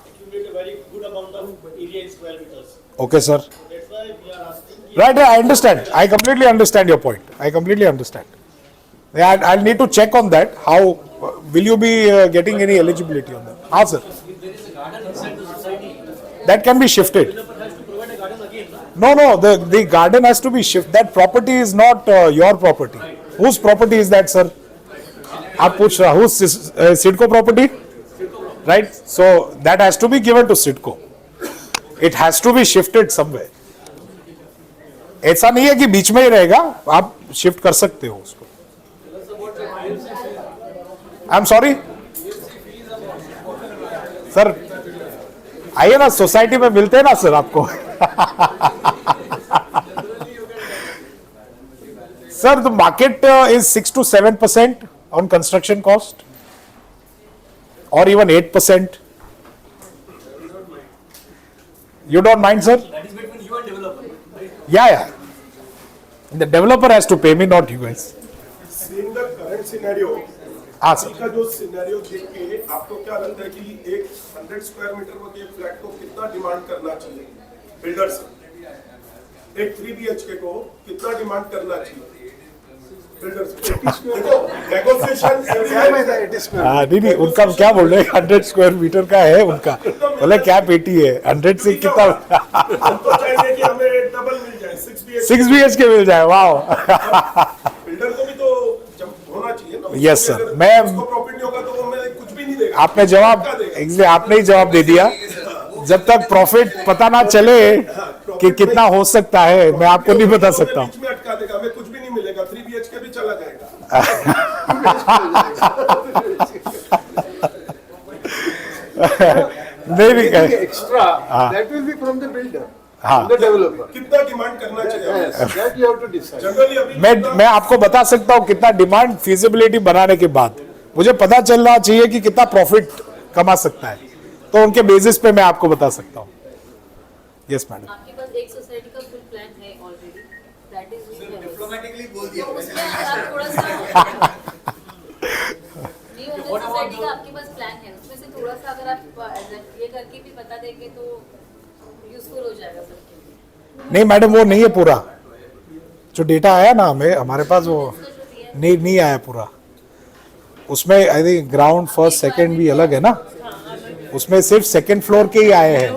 Accumulate a very good amount of area in square meters. Okay, sir. That's why we are asking. Right, I understand. I completely understand your point. I completely understand. Yeah, I'll need to check on that. How will you be getting any eligibility on that? Ah, sir. If there is a garden inside the society, That can be shifted. developer has to provide a garden again. No. The garden has to be shifted. That property is not your property. Whose property is that, sir? आप पूछ रहा whose Sidco property? Right. So that has to be given to Sidco. It has to be shifted somewhere. ऐसा नहीं है कि बीच में ही रहेगा, आप शिफ्ट कर सकते हो उसको. आई एम सॉरी सर, आइए ना सोसाइटी में मिलते हैं ना सर आपको. Sir, the market is 6 to 7% on construction cost, or even 8%. You don't mind, sir? That is between you and developer. Yeah. The developer has to pay me, not you guys. Seeing the current scenario, हाँ sir. अभी का जो scenario देख के आपको क्या लगता है कि एक 100 स्क्वायर मीटर के फ्लैट को कितना डिमांड करना चाहिए बिल्डर से? एक 3 BHK को कितना डिमांड करना चाहिए बिल्डर से? देखो नेगोशिएशन नहीं, उनका क्या बोल रहे हैं, 100 स्क्वायर मीटर का है उनका, बोले क्या पेटी है, 100 से कितना. हम तो चाहेंगे कि हमें डबल मिल जाए, 6 BHK मिल जाए. वाह. बिल्डर को भी तो जब होना चाहिए ना. Yes, sir. अगर मैं उसको प्रॉफिट नहीं होगा तो वो हमें कुछ भी नहीं देगा. आपने जवाब आपने ही जवाब दे दिया. जब तक प्रॉफिट पता ना चले कि कितना हो सकता है, मैं आपको नहीं बता सकता हूँ. बीच में अटका देगा, हमें कुछ भी नहीं मिलेगा, 3 BHK भी चला जाएगा. नहीं Extra, that will be from the builder, हाँ. the developer. कितना डिमांड करना चाहिए? Yes, that you have to decide. Generally अभी मैं आपको बता सकता हूँ कितना डिमांड फिजिबिलिटी बनाने के बाद. मुझे पता चलना चाहिए कि कितना प्रॉफिट कमा सकता है, तो उनके बेसिस पे मैं आपको बता सकता हूँ. Yes madam. आपके पास एक सोसाइटी का फुल प्लान है ऑलरेडी, दैट इज डिप्लोमेटिकली बोल दिया. उसमें अगर आप थोड़ा सा न्यू ओनर सोसाइटी का आपके पास प्लान है, उसमें से थोड़ा सा अगर आप ये करके भी बता देंगे तो यूजफुल हो जाएगा सबके लिए. नहीं मैडम, वो नहीं है पूरा. जो डेटा आया ना हमारे पास, वो नहीं आया पूरा. उसमें I think ground first second भी अलग है ना, उसमें सिर्फ सेकंड फ्लोर के ही आए हैं,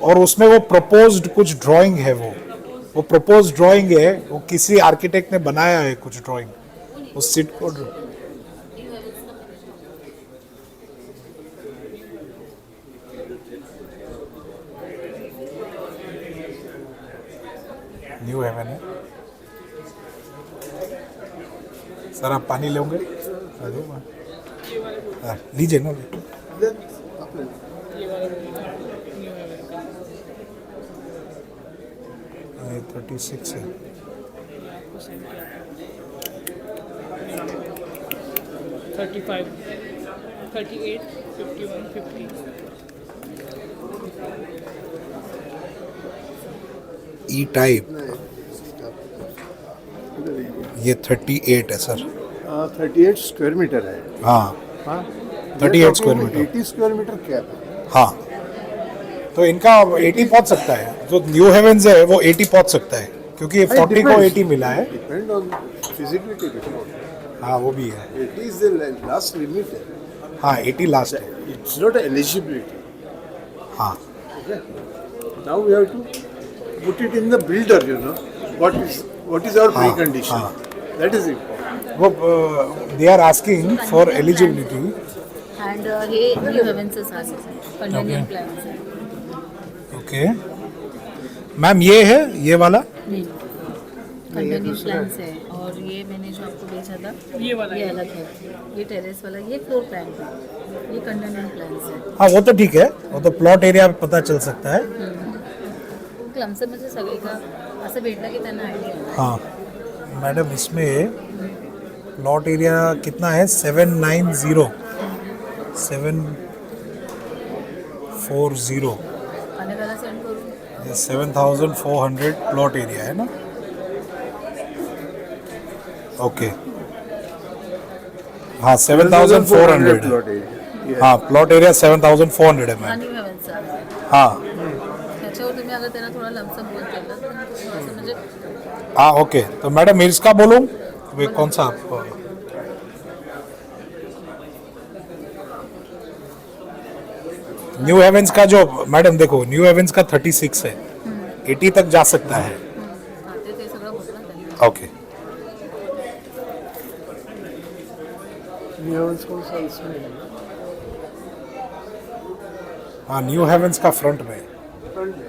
और उसमें वो प्रपोज्ड कुछ ड्राइंग है, वो प्रपोज्ड ड्राइंग है, वो किसी आर्किटेक्ट ने बनाया है कुछ ड्राइंग उस सीट को. न्यू हेवन है सर. आप पानी लोगे? लीजिए ना. ये 36 है. $35, $38, $51, $50. ई टाइप, ये 38 है सर। 38 स्क्वायर मीटर है। हाँ, हाँ 38 स्क्वायर मीटर। 80 स्क्वायर मीटर क्या है? हाँ, तो इनका 80 पहुंच सकता है, जो न्यू हेवेंस है वो 80 पहुंच सकता है, क्योंकि 40 को 80 मिला है। Depend on feasibility report. हाँ वो भी है। 80 इज द लास्ट लिमिट है। हाँ 80 लास्ट है। It's not eligibility. हाँ। Now we have to put it in the builder, you know what is our precondition. That is important. वो they are asking for eligibility. And हे new हेवेंसेस आहे condominium plans आहे. Okay ma'am, ये है ये वाला? नहीं कंडोनियम प्लॅन्स है, और ये मैंने जो आपको भेजा था ये वाला ये अलग है, ये टेरेस वाला, ये फ्लोर प्लान है, ये कंडोनियम प्लॅन्स है. हाँ वो तो ठीक है, वो तो प्लॉट एरिया पता चल सकता है। क्लमचं म्हणजे सगळे का असं भेटलं की त्यांना आयडिया. हाँ मैडम, इसमें प्लॉट एरिया कितना है? 790 740 आणि त्याला सेंड करू. 7400 प्लॉट एरिया है ना? ओके हाँ 7400 plot area. हाँ प्लॉट एरिया 7400 है मैम। न्यू हेवेंसचा हाँ त्याच्यावर तुम्ही अगर त्यांना थोडा लमसम बोल केलं तर असं म्हणजे हाँ ओके, तो मैडम इसका बोलूँ? वे कौन सा आपको? न्यू हेवेंस का जो मैडम देखो, न्यू हेवेंस का 36 है, 80 तक जा सकता है। ते सगळं होतं ना त्यांना. ओके न्यू हेवेंस कौन सा इसमें हाँ न्यू हेवेंस का फ्रंट में। फ्रंट में